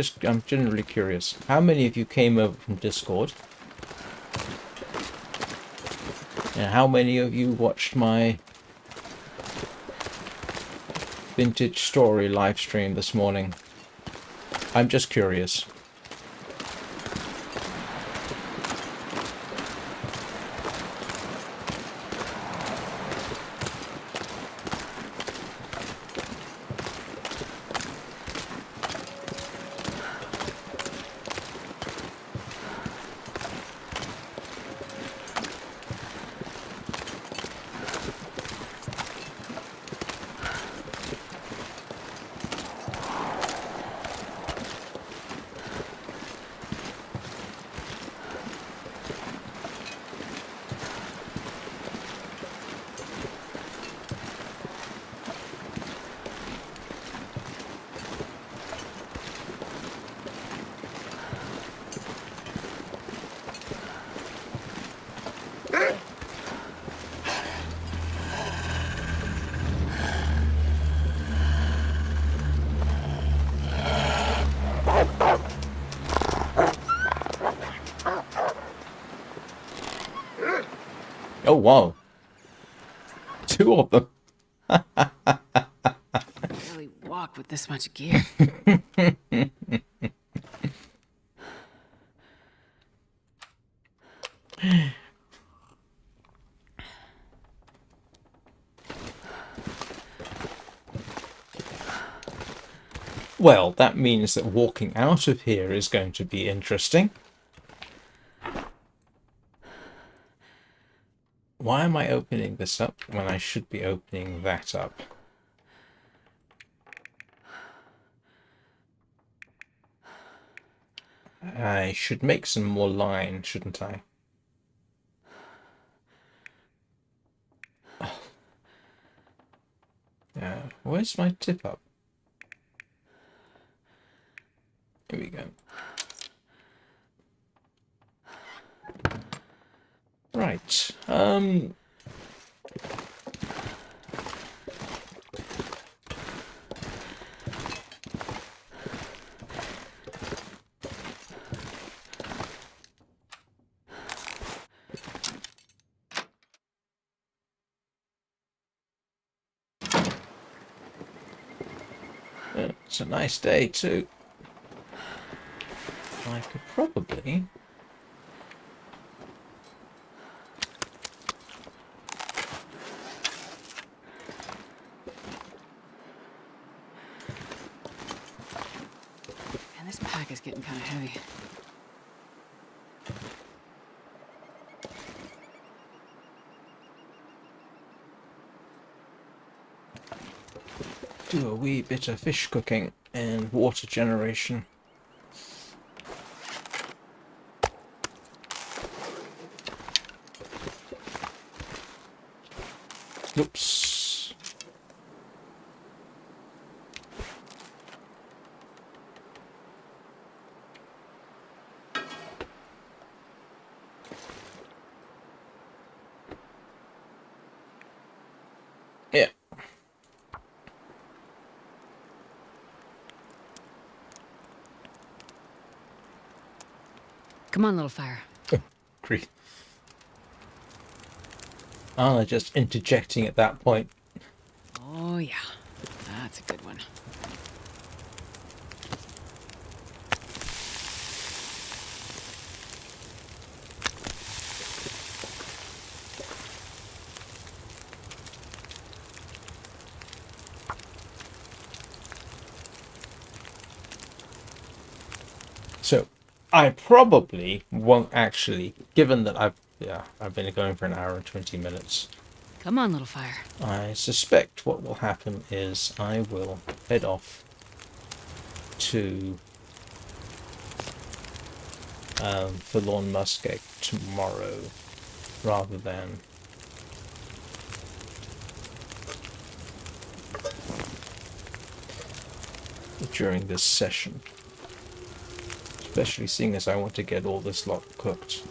generally curious. How many of you came over from Discord? And how many of you watched my vintage story live stream this morning? I'm just curious. Oh, wow. 2 of them. Really walk with this much gear. Well, that means that walking out of here is going to be interesting. Why am I opening this up when I should be opening that up? I should make some more line, shouldn't I? Where's my tip up? Here we go. Right. It's a nice day too. I could probably... And this pack is getting kind of heavy. do a wee bit of fish cooking and water generation. Oops. Yeah. Come on, little fire. Great. Anna just interjecting at that point. Oh, yeah. That's a good one. So I probably won't actually, given that I've been going for an hour and 20 minutes. Come on, little fire. I suspect what will happen is I will head off to Forlorn Muskeg tomorrow rather than during this session. Especially seeing as I want to get all this lot cooked.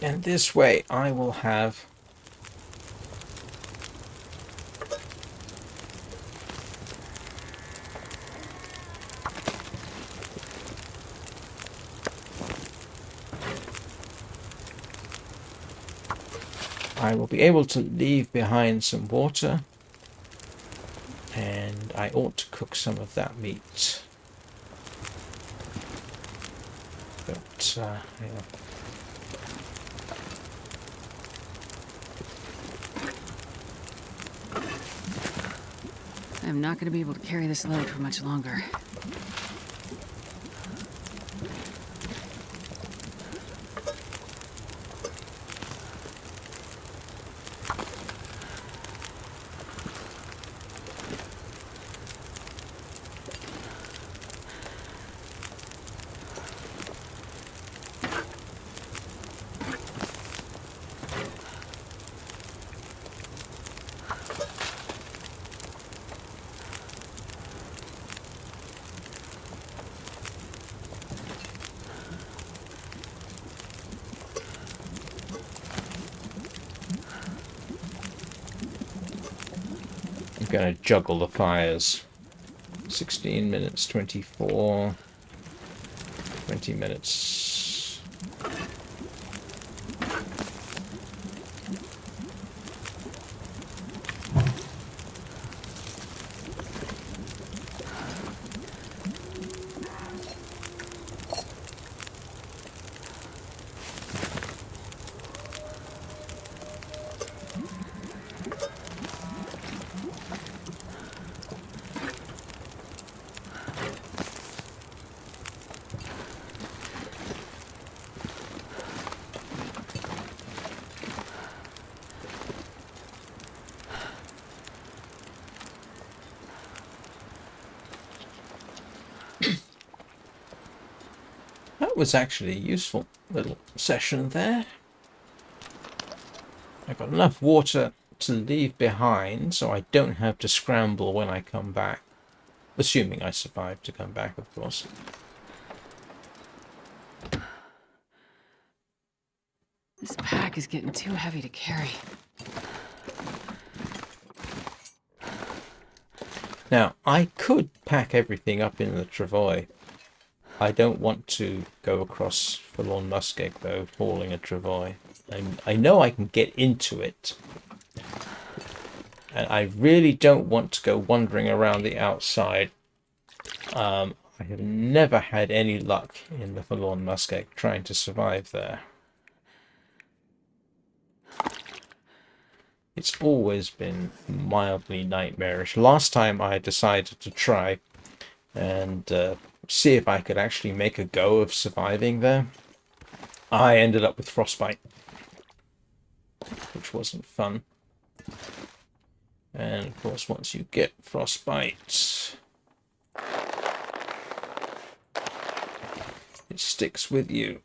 And this way I will have I will be able to leave behind some water, and I ought to cook some of that meat. But yeah. I'm not going to be able to carry this load for much longer. I'm going to juggle the fires. 16 minutes, 24, 20 minutes. That was actually a useful little session there. I've got enough water to leave behind so I don't have to scramble when I come back. Assuming I survive to come back, of course. This pack is getting too heavy to carry. Now, I could pack everything up in the travois. I don't want to go across Forlorn Muskeg, though, hauling a travois. I know I can get into it. And I really don't want to go wandering around the outside. I have never had any luck in the Forlorn Muskeg trying to survive there. It's always been mildly nightmarish. Last time I decided to try and see if I could actually make a go of surviving there, I ended up with frostbite, which wasn't fun. And of course, once you get frostbite, it sticks with you.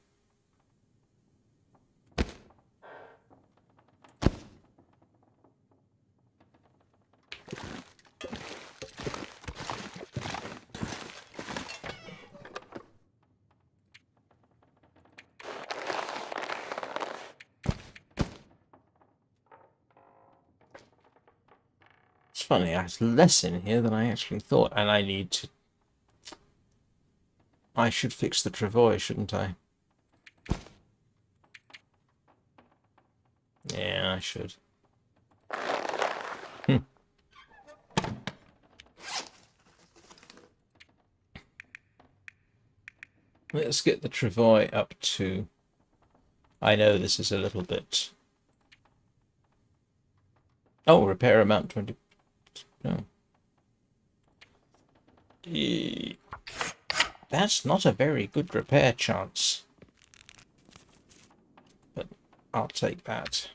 funny. There's less in here than I actually thought, and I need to... I should fix the travois, shouldn't I? Yeah, I should. Let's get the travois up to... I know this is a little bit... Oh, repair amount 20... No. That's not a very good repair chance. But I'll take that.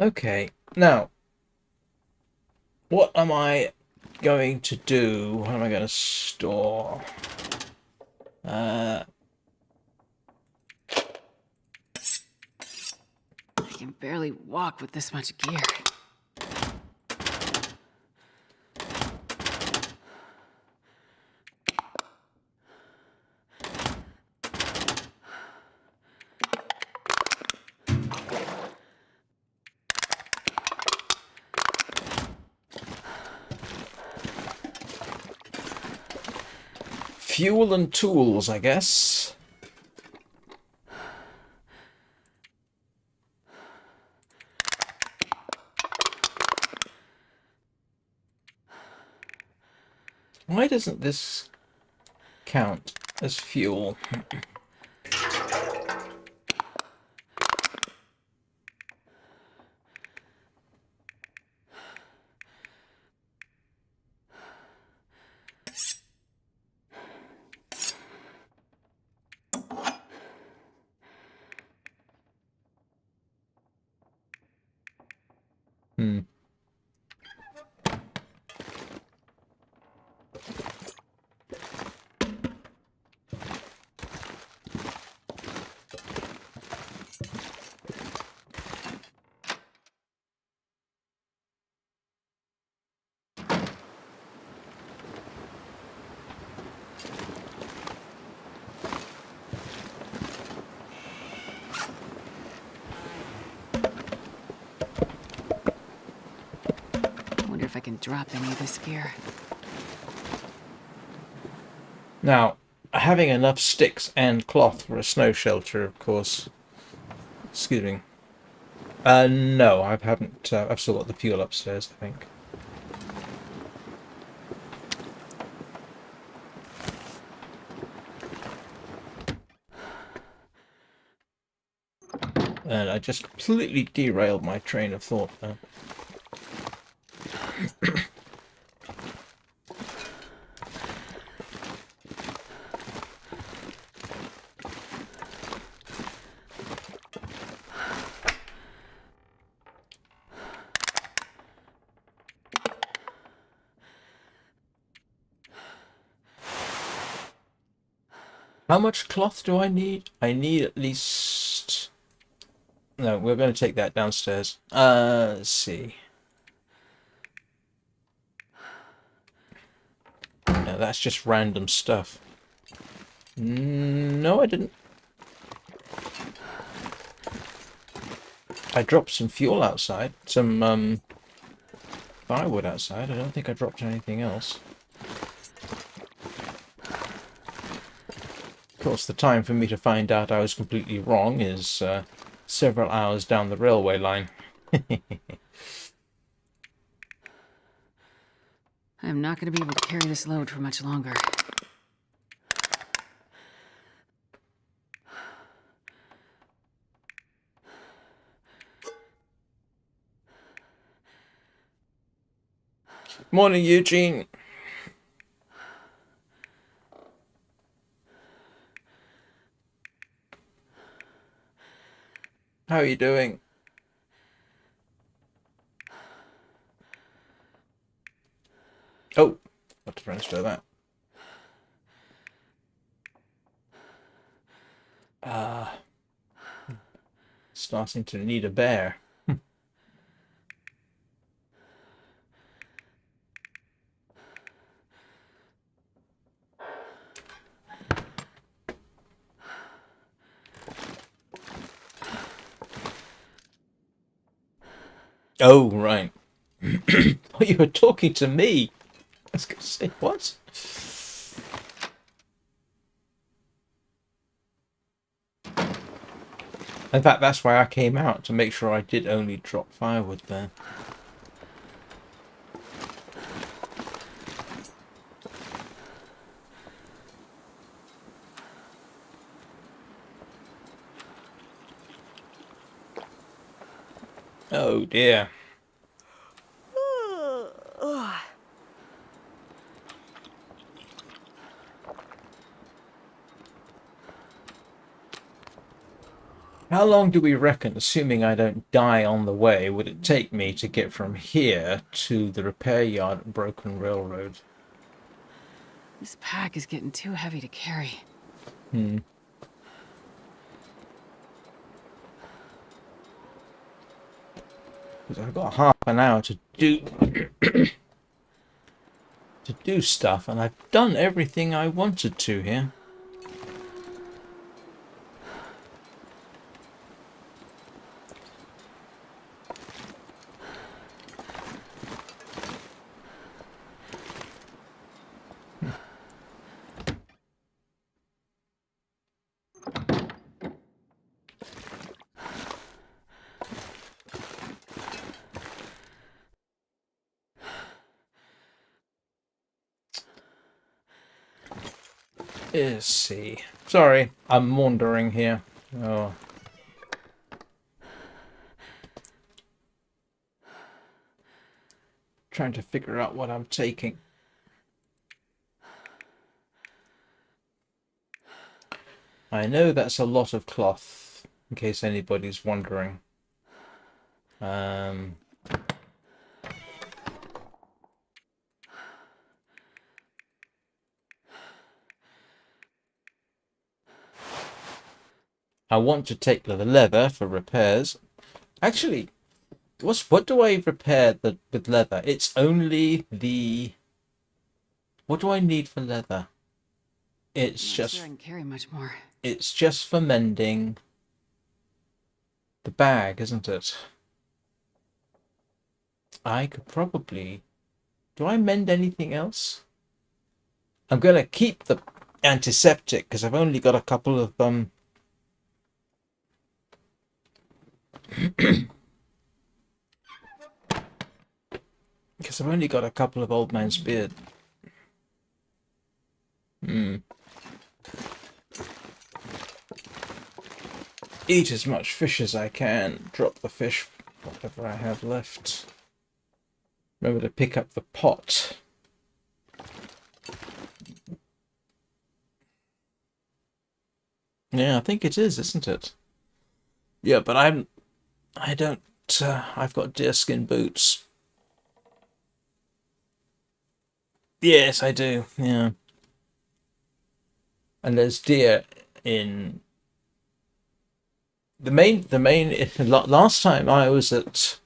Okay, now, what am I going to do? What am I going to store? I can barely walk with this much gear. Fuel and tools, I guess. Why doesn't this count as fuel? I wonder if I can drop any of this gear. Now, having enough sticks and cloth for a snow shelter, of course. Excuse me. No, I haven't. I've still got the fuel upstairs, I think. And I just completely derailed my train of thought now. How much cloth do I need? I need at least... No, we're going to take that downstairs. Let's see. No, that's just random stuff. No, I didn't. I dropped some fuel outside. Some, firewood outside. I don't think I dropped anything else. Of course, the time for me to find out I was completely wrong is several hours down the railway line. I'm not going to be able to carry this load for much longer. Morning, Eugene. How are you doing? Oh, got to transfer that. Starting to need a bear. Oh, right. Oh, you were talking to me. I was going to say, what? In fact, that's why I came out, to make sure I did only drop firewood there. Oh dear. How long do we reckon, assuming I don't die on the way, would it take me to get from here to the repair yard at Broken Railroad? This pack is getting too heavy to carry. Hmm. Because I've got half an hour to do to do stuff, and I've done everything I wanted to here. Let's see. Sorry, I'm wandering here. Oh. Trying to figure out what I'm taking. I know that's a lot of cloth, in case anybody's wondering. I want to take the leather for repairs. Actually, what do I repair with leather? It's only the... What do I need for leather? It's Not just... sure I can carry much more. It's just for mending the bag, isn't it? I could probably... Do I mend anything else? I'm going to keep the antiseptic because I've only got a couple of... Because I've only got a couple of Old Man's Beard. Eat as much fish as I can. Drop the fish, whatever I have left. Remember to pick up the pot. Yeah, I think it is, isn't it? Yeah, but I don't, I've got deerskin boots. Yes, I do, yeah. And there's deer in... last time I was at...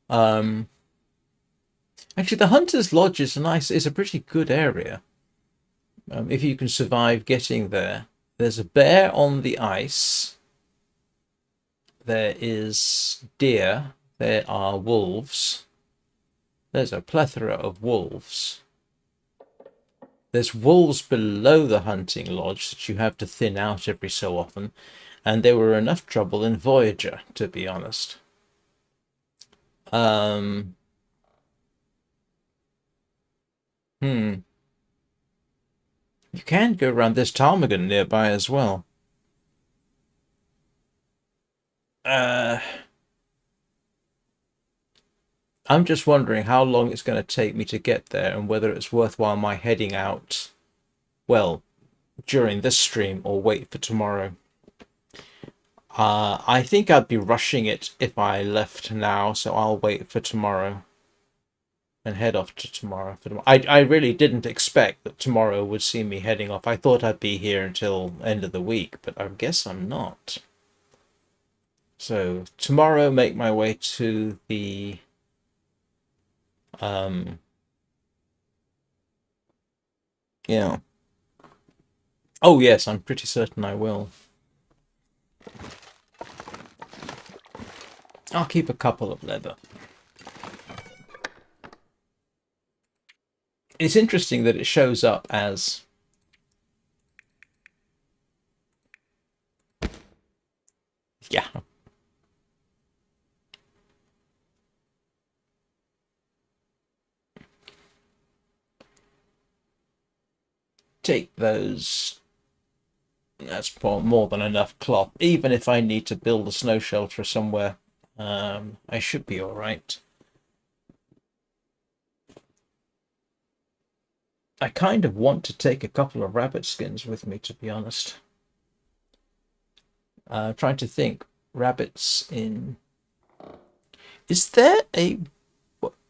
Actually, the Hunter's Lodge is a pretty good area. If you can survive getting there. There's a bear on the ice. There is deer. There are wolves. There's a plethora of wolves. There's wolves below the hunting lodge that you have to thin out every so often. And there were enough trouble in Voyager, to be honest. You can go around. There's ptarmigan nearby as well. I'm just wondering how long it's going to take me to get there and whether it's worthwhile my heading out, well, during this stream or wait for tomorrow. I think I'd be rushing it if I left now, so I'll wait for tomorrow and head off to tomorrow. I really didn't expect that tomorrow would see me heading off. I thought I'd be here until end of the week, but I guess I'm not. So tomorrow, make my way to the yeah. Oh yes, I'm pretty certain I will. I'll keep a couple of leather. It's interesting that it shows up as... Yeah. Take those. That's more than enough cloth. Even if I need to build a snow shelter somewhere, I should be alright. I kind of want to take a couple of rabbit skins with me, to be honest. Trying to think. Rabbits in... Is there a...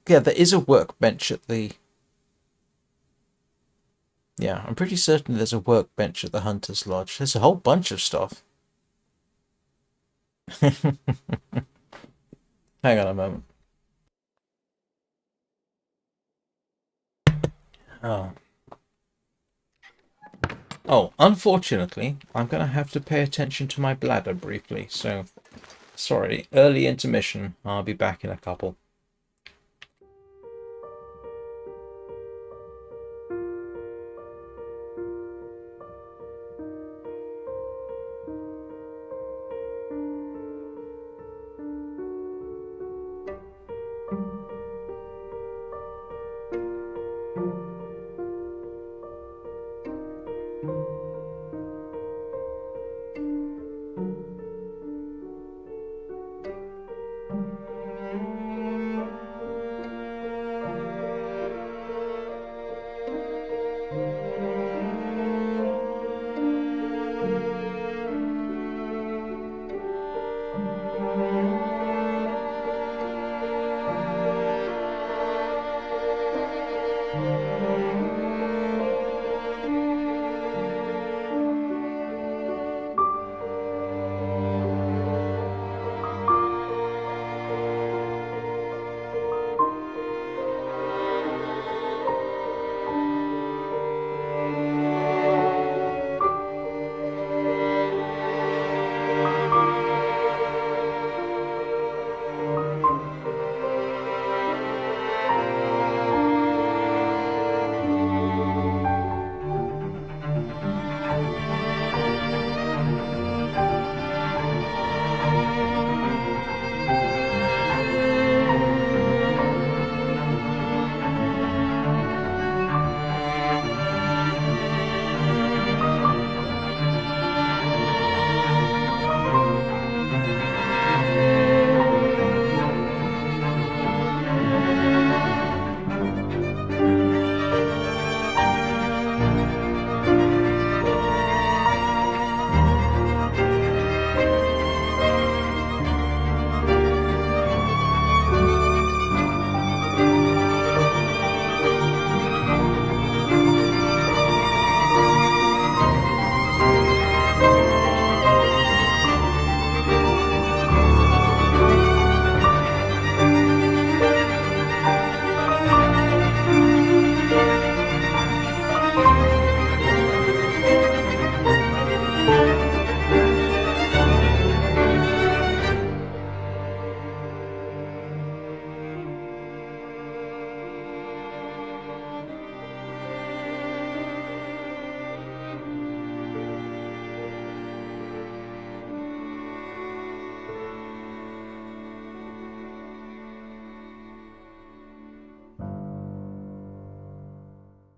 Yeah, there is a workbench at the... Yeah, I'm pretty certain there's a workbench at the Hunter's Lodge. There's a whole bunch of stuff. Hang on a moment. Oh, unfortunately, I'm going to have to pay attention to my bladder briefly, so... Sorry, early intermission. I'll be back in a couple.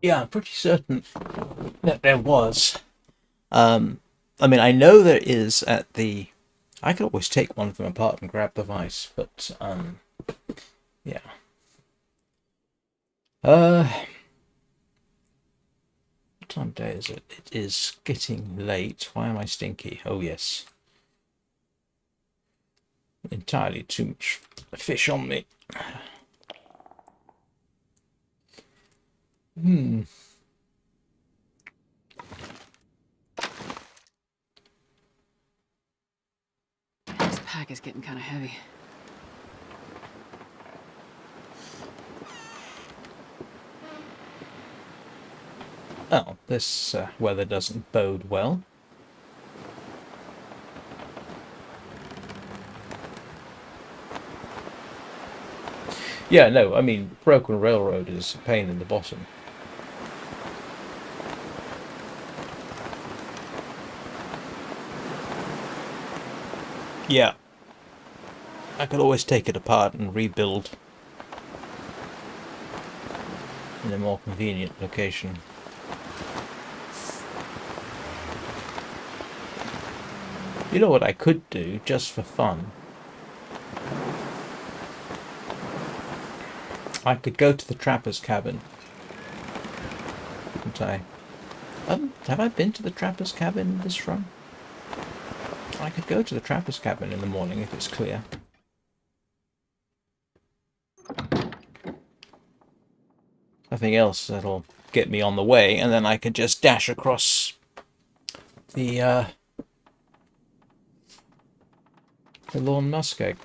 Yeah, I'm pretty certain that there was. I mean, I know there is at the... I could always take one of them apart and grab the vice, but, yeah. What time of day is it? It is getting late. Why am I stinky? Oh, yes. Entirely too much fish on me. This pack is getting kind of heavy. Oh, this weather doesn't bode well. Yeah, no, I mean, broken railroad is a pain in the bottom. Yeah. I could always take it apart and rebuild in a more convenient location. You know what I could do, just for fun? I could go to the trapper's cabin. Couldn't I? Have I been to the trapper's cabin in this run? I could go to the trapper's cabin in the morning if it's clear. Nothing else that'll get me on the way, and then I could just dash across the lawn muskeg.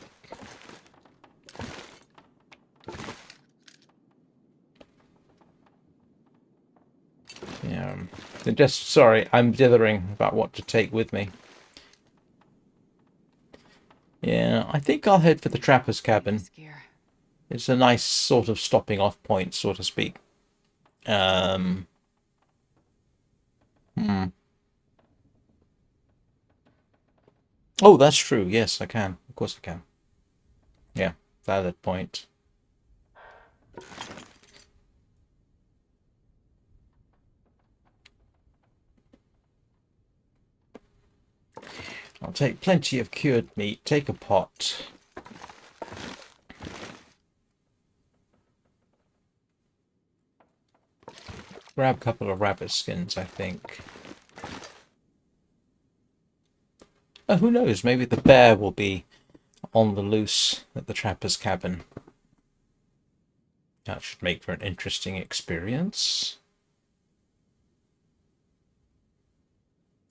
Yeah. Just sorry, I'm dithering about what to take with me. Yeah, I think I'll head for the trapper's cabin. It's a nice sort of stopping off point, so to speak. Hmm. Oh, that's true. Yes, I can. Of course I can. Yeah, valid point. I'll take plenty of cured meat. Take a pot. Grab a couple of rabbit skins, I think. Oh, who knows? Maybe the bear will be on the loose at the trapper's cabin. That should make for an interesting experience.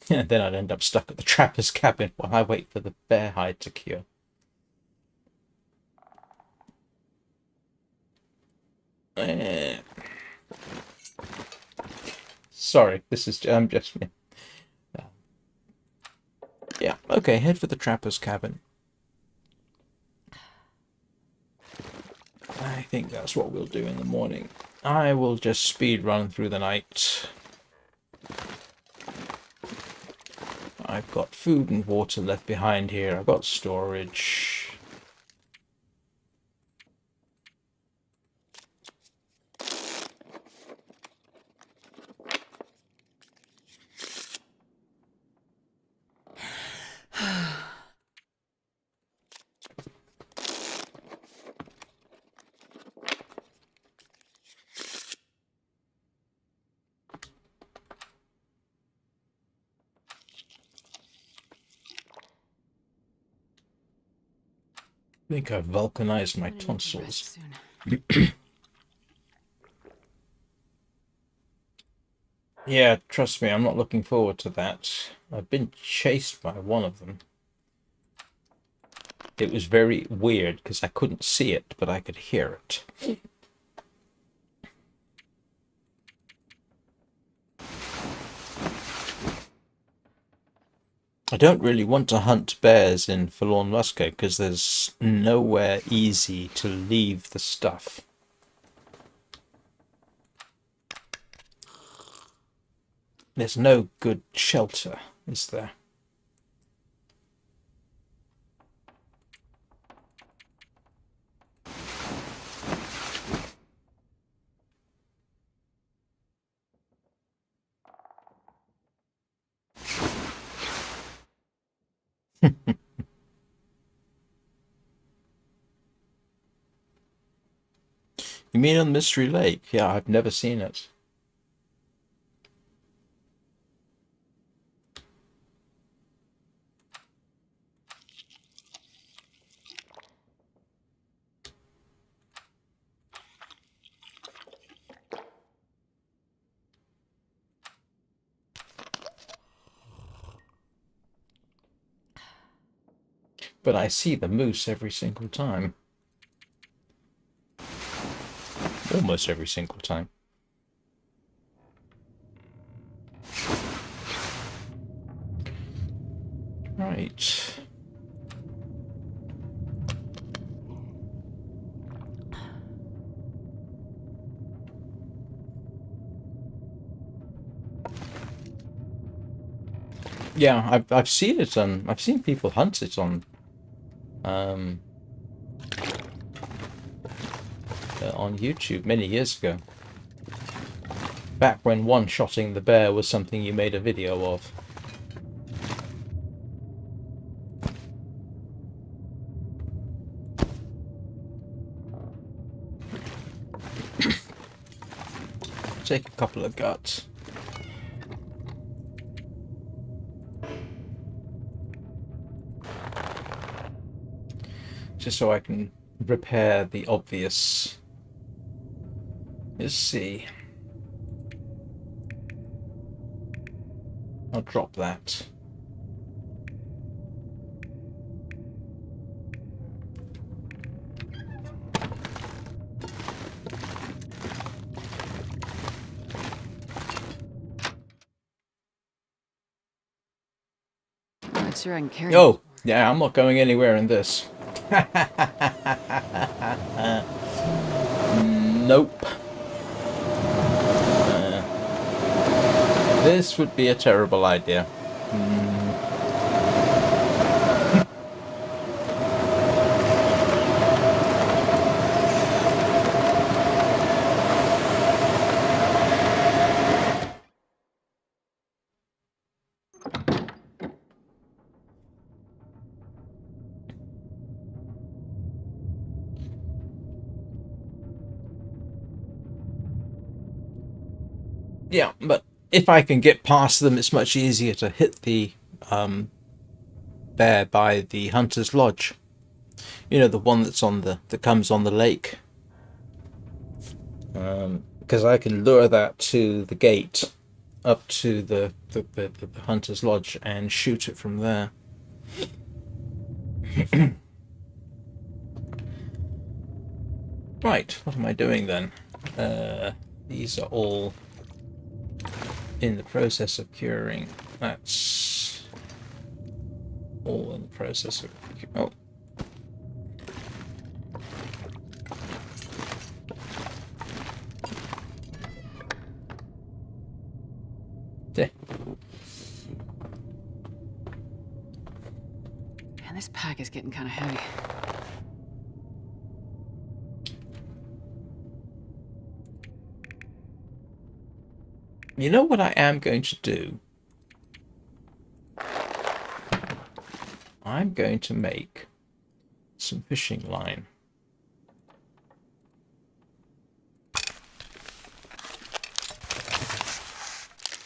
And then I'd end up stuck at the trapper's cabin while I wait for the bear hide to cure. Sorry, this is just me. Yeah, okay, head for the trapper's cabin. I think that's what we'll do in the morning. I will just speed run through the night. I've got food and water left behind here. I've got storage. I think I've vulcanized my tonsils. Yeah, trust me, I'm not looking forward to that. I've been chased by one of them. It was very weird because I couldn't see it, but I could hear it. I don't really want to hunt bears in Forlorn Muskeg because there's nowhere easy to leave the stuff. There's no good shelter, is there? You mean on Mystery Lake? Yeah, I've never seen it. But I see the moose every single time. Almost every single time. Right. Yeah, I've seen it on. I've seen people hunt it on YouTube many years ago. Back when one-shotting the bear was something you made a video of. Take a couple of guts. Just so I can repair the obvious. Let's see. I'll drop that. I'm not sure I can carry Oh, yeah, I'm not going anywhere in this. Nope. This would be a terrible idea. Yeah, but if I can get past them, it's much easier to hit the bear by the hunter's lodge. You know, the one that's on that comes on the lake. Because I can lure that to the gate, up to the hunter's lodge, and shoot it from there. Right, what am I doing then? These are all in the process of curing. That's all in the process of... Oh. There. Man, this pack is getting kind of heavy. You know what I am going to do? I'm going to make some fishing line.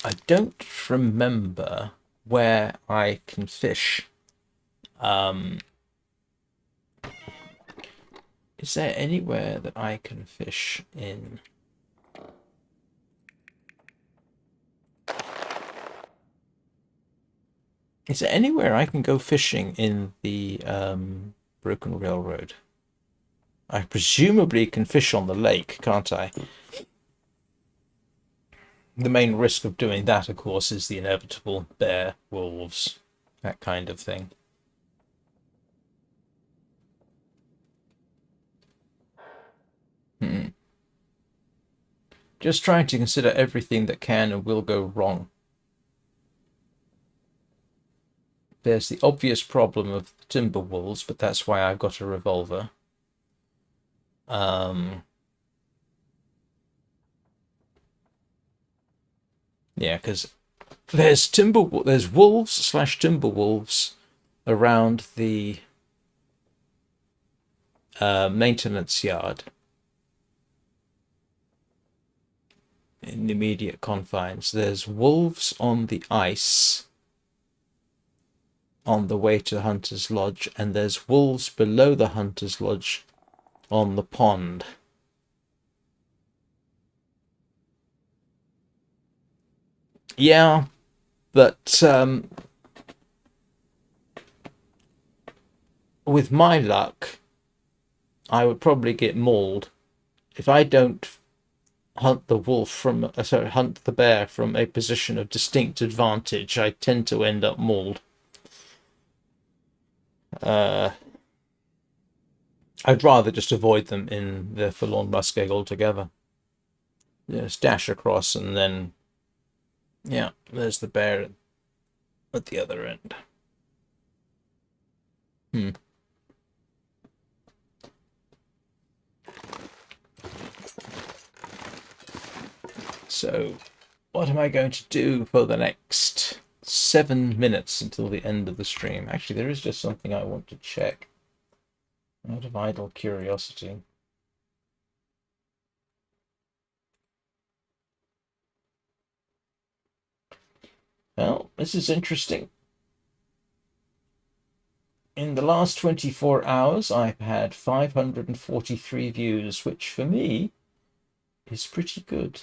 I don't remember where I can fish. Is there anywhere that I can fish in? Is there anywhere I can go fishing in the Broken Railroad? I presumably can fish on the lake, can't I? The main risk of doing that, of course, is the inevitable bear, wolves, that kind of thing. Just trying to consider everything that can and will go wrong. There's the obvious problem of the timber wolves, but that's why I've got a revolver. Yeah, because there's wolves/timber wolves around the maintenance yard in the immediate confines. There's wolves on the ice on the way to Hunter's Lodge, and there's wolves below the Hunter's Lodge on the pond. Yeah, but with my luck, I would probably get mauled if I don't hunt the wolf from hunt the bear from a position of distinct advantage. I tend to end up mauled. I'd rather just avoid them in the forlorn muskeg altogether. Just dash across and then, yeah, there's the bear. at the other end. So, what am I going to do for the next 7 minutes until the end of the stream? Actually, there is just something I want to check out of idle curiosity. Well, this is interesting. In the last 24 hours, I've had 543 views, which for me is pretty good.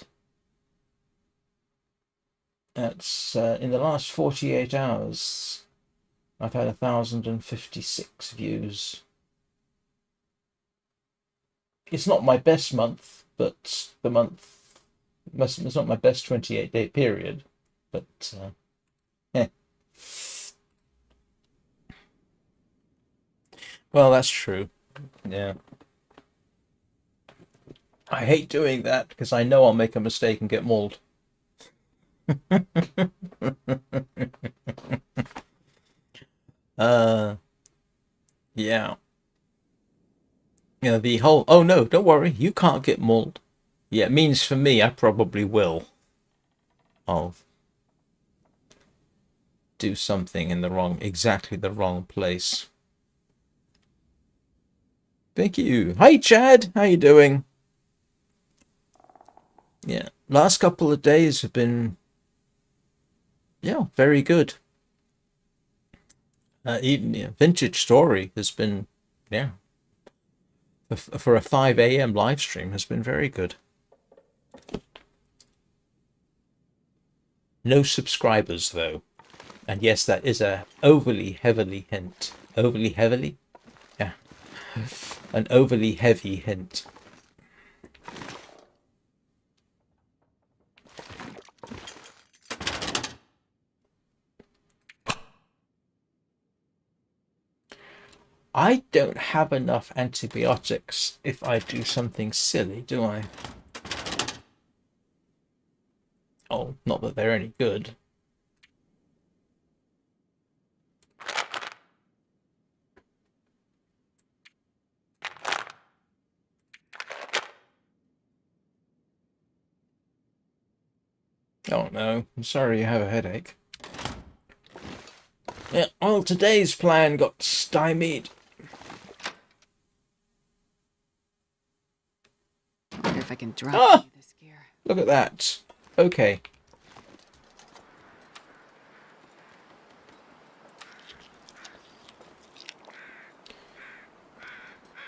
That's in the last 48 hours, I've had 1,056 views. It's not my best month, but the month it's not my best 28-day period, but yeah. Well, that's true. Yeah. I hate doing that because I know I'll make a mistake and get mauled. Yeah. Yeah, the whole, oh no, don't worry, you can't get mauled. Yeah, it means for me, I probably will. I'll do something in exactly the wrong place. Thank you. Hi, Chad. How you doing? Yeah, last couple of days have been, yeah, very good. Even Vintage Story has been, yeah, for a 5 a.m. live stream has been very good. No subscribers though, and yes, that is a overly heavily hint. Overly heavily, yeah, an overly heavy hint. I don't have enough antibiotics if I do something silly, do I? Oh, not that they're any good. Oh no, I'm sorry you have a headache. Yeah, well, today's plan got stymied. I wonder if I can drop this gear. Look at that. Okay.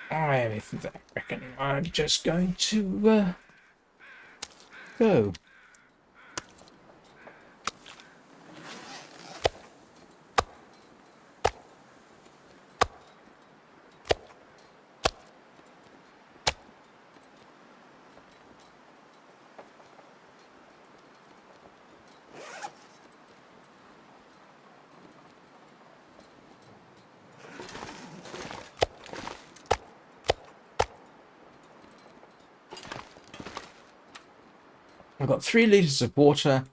I reckon I'm just going to go. I've got 3 liters of water.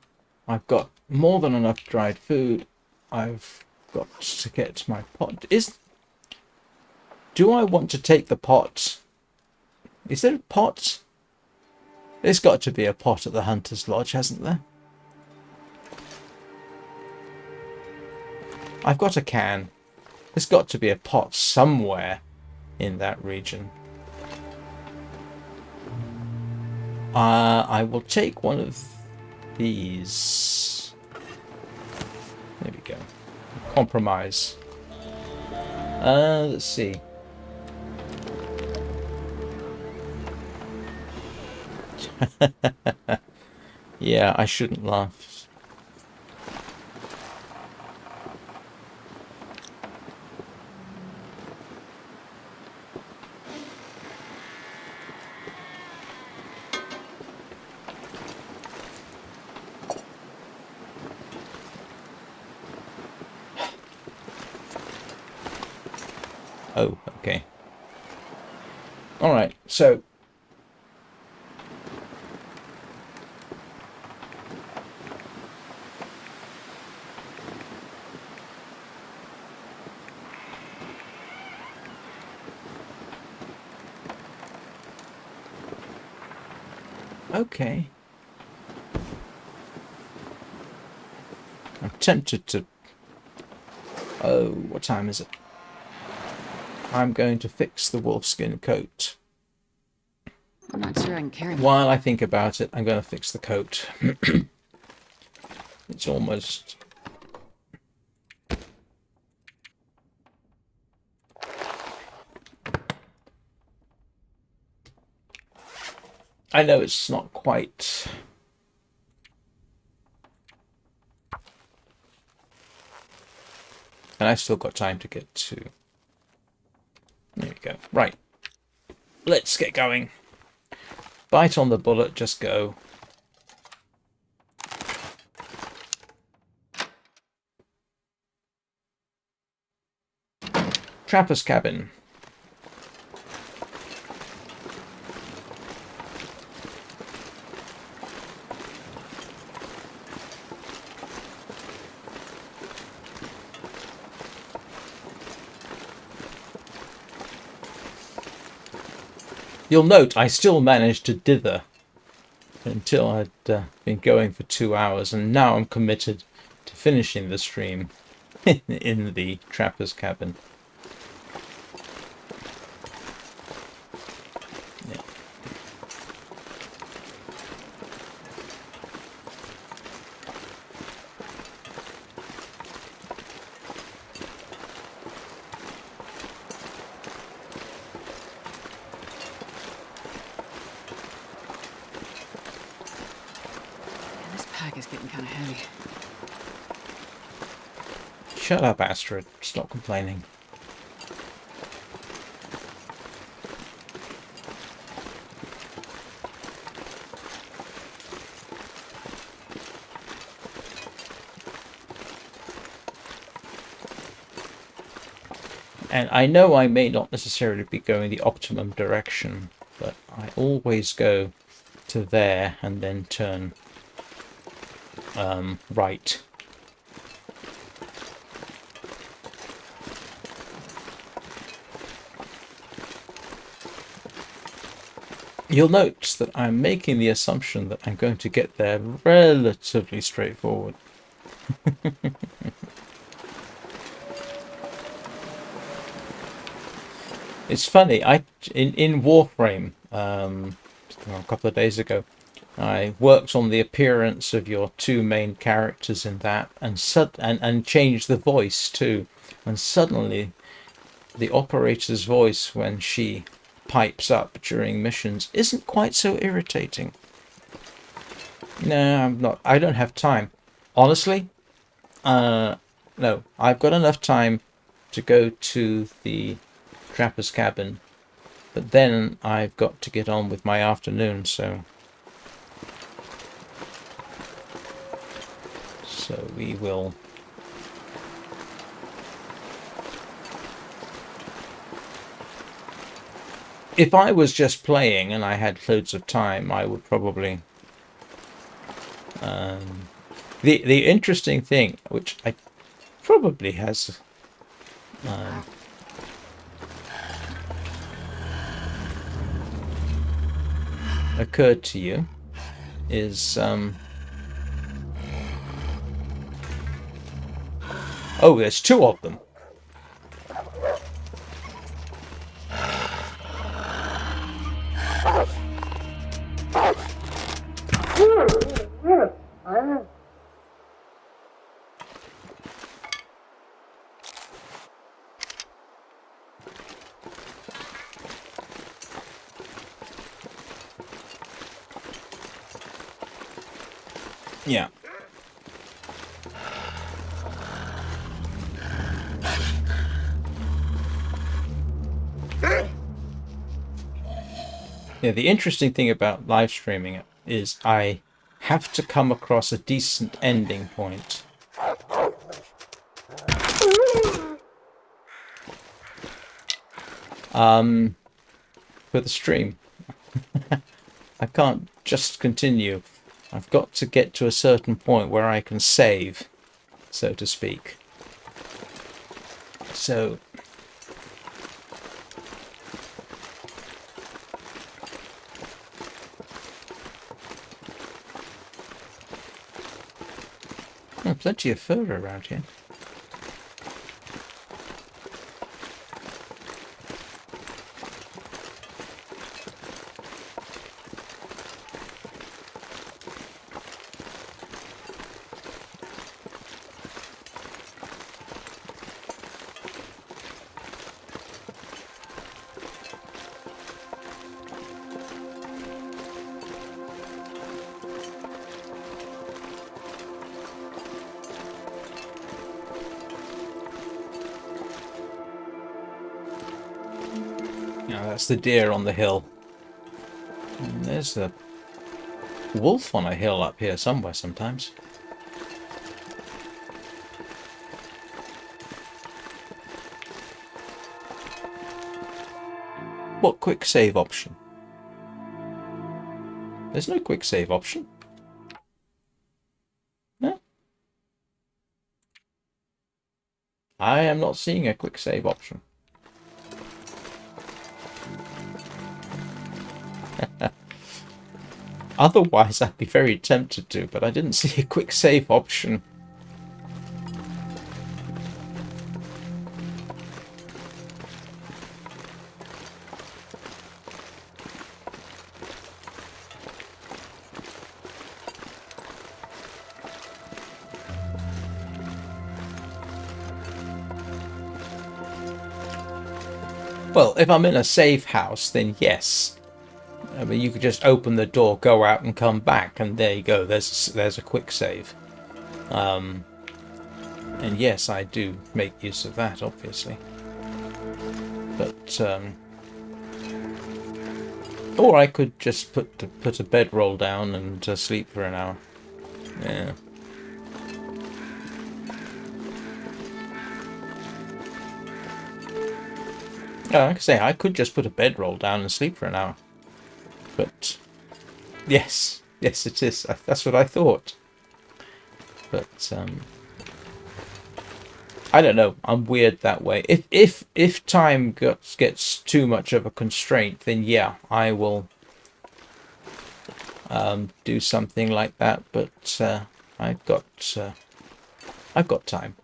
I've got more than enough dried food. I've got to get my pot. Do I want to take the pot? Is there a pot? There's got to be a pot at the Hunter's Lodge, hasn't there? I've got a can. There's got to be a pot somewhere in that region. I will take one of these. There we go. Compromise. Let's see. Yeah, I shouldn't laugh. Oh, okay. All right, so Okay. I'm tempted to... Oh, what time is it? I'm going to fix the wolfskin coat. I'm not sure I can carry While I think about it, I'm going to fix the coat. It's almost... I know it's not quite... And I've still got time to get to... There we go. Right. Let's get going. Bite on the bullet, just go. Trapper's cabin. You'll note I still managed to dither until I'd been going for 2 hours, and now I'm committed to finishing the stream in the Trapper's cabin. Yeah. This pack is getting kind of heavy. Shut up, Astrid. Stop complaining. And I know I may not necessarily be going the optimum direction, but I always go to there and then turn right. You'll note that I'm making the assumption that I'm going to get there relatively straightforward. It's funny, in Warframe, a couple of days ago, I worked on the appearance of your two main characters in that, and changed the voice too. And suddenly, the operator's voice when she pipes up during missions isn't quite so irritating. No, I'm not. I don't have time. Honestly, no. I've got enough time to go to the Trapper's cabin, but then I've got to get on with my afternoon, so we will if I was just playing and I had loads of time, I would probably the interesting thing, which I probably has occurred to you, is oh, there's two of them. Yeah. Yeah, the interesting thing about live streaming it is I have to come across a decent ending point. For the stream. I can't just continue. I've got to get to a certain point where I can save, so to speak. So plenty of fur around here. Now that's the deer on the hill. And there's a wolf on a hill up here somewhere sometimes. What quick save option? There's no quick save option. No. I am not seeing a quick save option. Otherwise, I'd be very tempted to, but I didn't see a quick save option. Well, if I'm in a safe house, then yes. I mean, you could just open the door, go out, and come back, and there you go. There's a quick save. And yes, I do make use of that, obviously. But or I could just put a bedroll down and sleep for an hour. Yeah. Yeah, like I say, I could just put a bedroll down and sleep for an hour. But yes, it is. That's what I thought. But I don't know. I'm weird that way. If time gets too much of a constraint, then yeah, I will do something like that. But I've got time.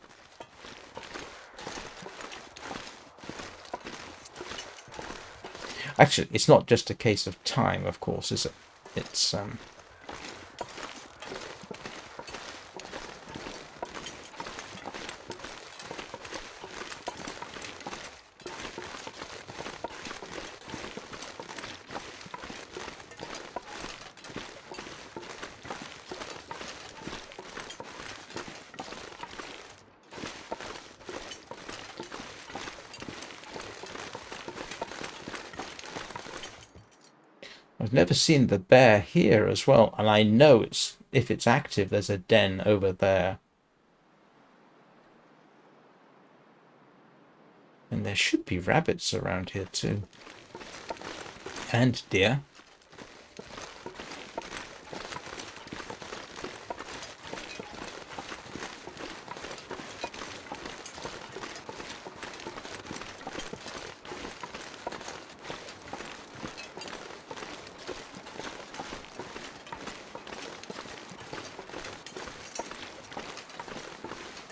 Actually, it's not just a case of time, of course, is it? It's I've never seen the bear here as well, and I know if it's active, there's a den over there. And there should be rabbits around here too. And deer.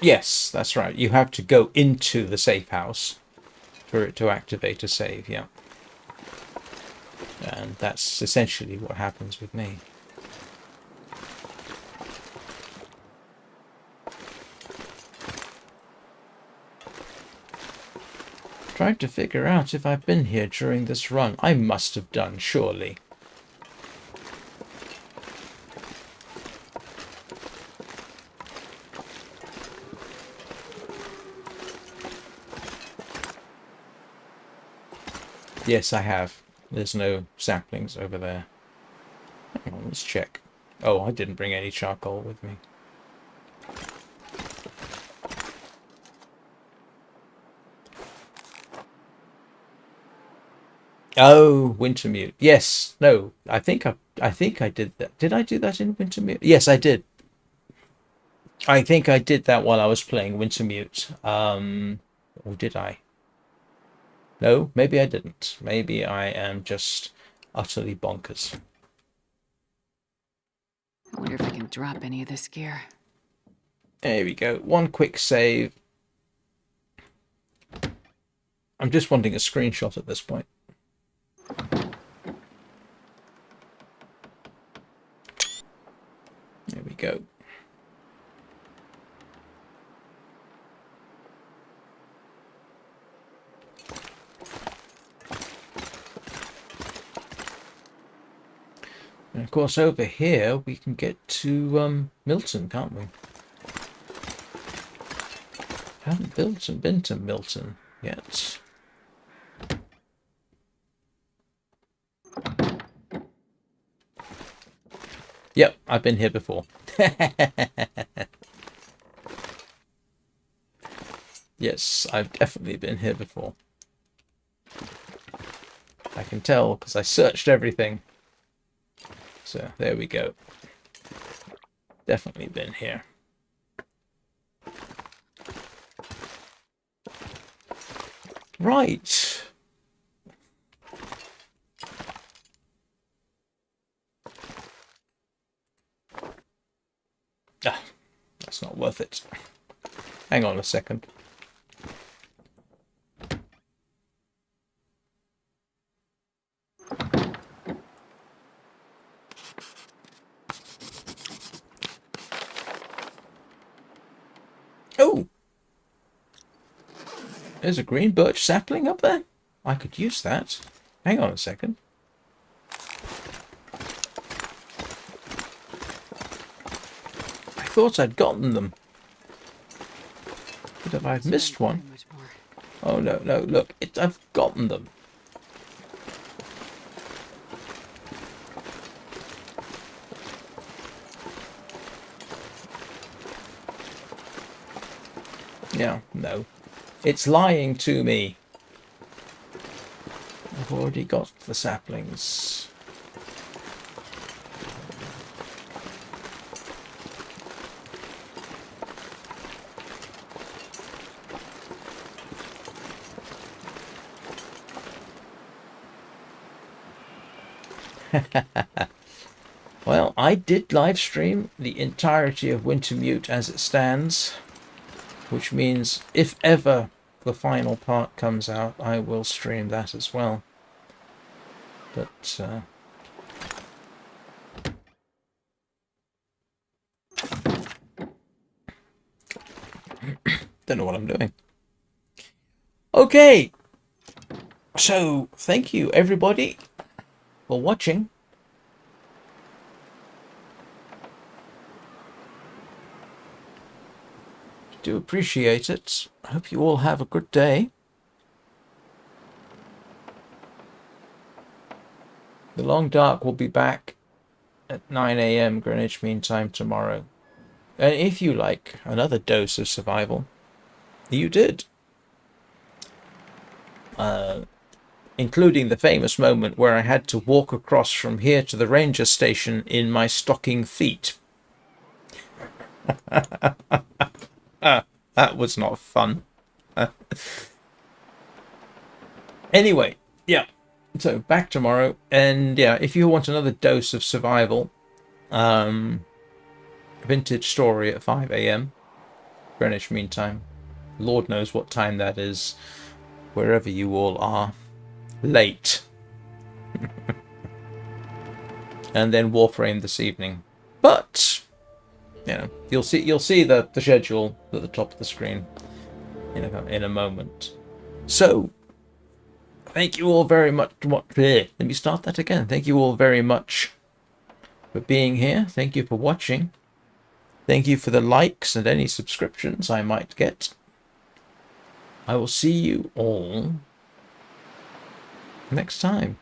Yes, that's right. You have to go into the safe house for it to activate a save, yeah. And that's essentially what happens with me. Trying to figure out if I've been here during this run. I must have done, surely. Yes, I have. There's no saplings over there. Hang on, let's check. Oh, I didn't bring any charcoal with me. Oh, Wintermute. Yes. No. I think I did that. Did I do that in Wintermute? Yes, I did. I think I did that while I was playing Wintermute. Or did I? No, maybe I didn't. Maybe I am just utterly bonkers. I wonder if I can drop any of this gear. There we go. One quick save. I'm just wanting a screenshot at this point. There we go. And of course, over here we can get to Milton, can't we? Haven't been to Milton yet. Yep, I've been here before. Yes, I've definitely been here before. I can tell because I searched everything. So there we go. Definitely been here. Right. Ah, that's not worth it. Hang on a second. Oh! There's a green birch sapling up there. I could use that. Hang on a second. I thought I'd gotten them. But have I missed one? Oh, no, no, look. I've gotten them. Yeah, no. It's lying to me. I've already got the saplings. Well, I did live stream the entirety of Wintermute as it stands, which means if ever the final part comes out, I will stream that as well. But don't know what I'm doing. Okay, so thank you everybody for watching. Do appreciate it. I hope you all have a good day. The Long Dark will be back at 9 AM Greenwich Mean Time tomorrow. And if you like another dose of survival, you did. Including the famous moment where I had to walk across from here to the ranger station in my stocking feet. That was not fun. Anyway, yeah. So back tomorrow, and yeah, if you want another dose of survival, vintage story at 5 AM Greenwich Mean Time. Lord knows what time that is, wherever you all are. Late. And then Warframe this evening. But you know, you'll see the schedule at the top of the screen in a moment. So thank you all very much. Let me start that again. Thank you all very much for being here. Thank you for watching. Thank you for the likes and any subscriptions I might get. I will see you all next time.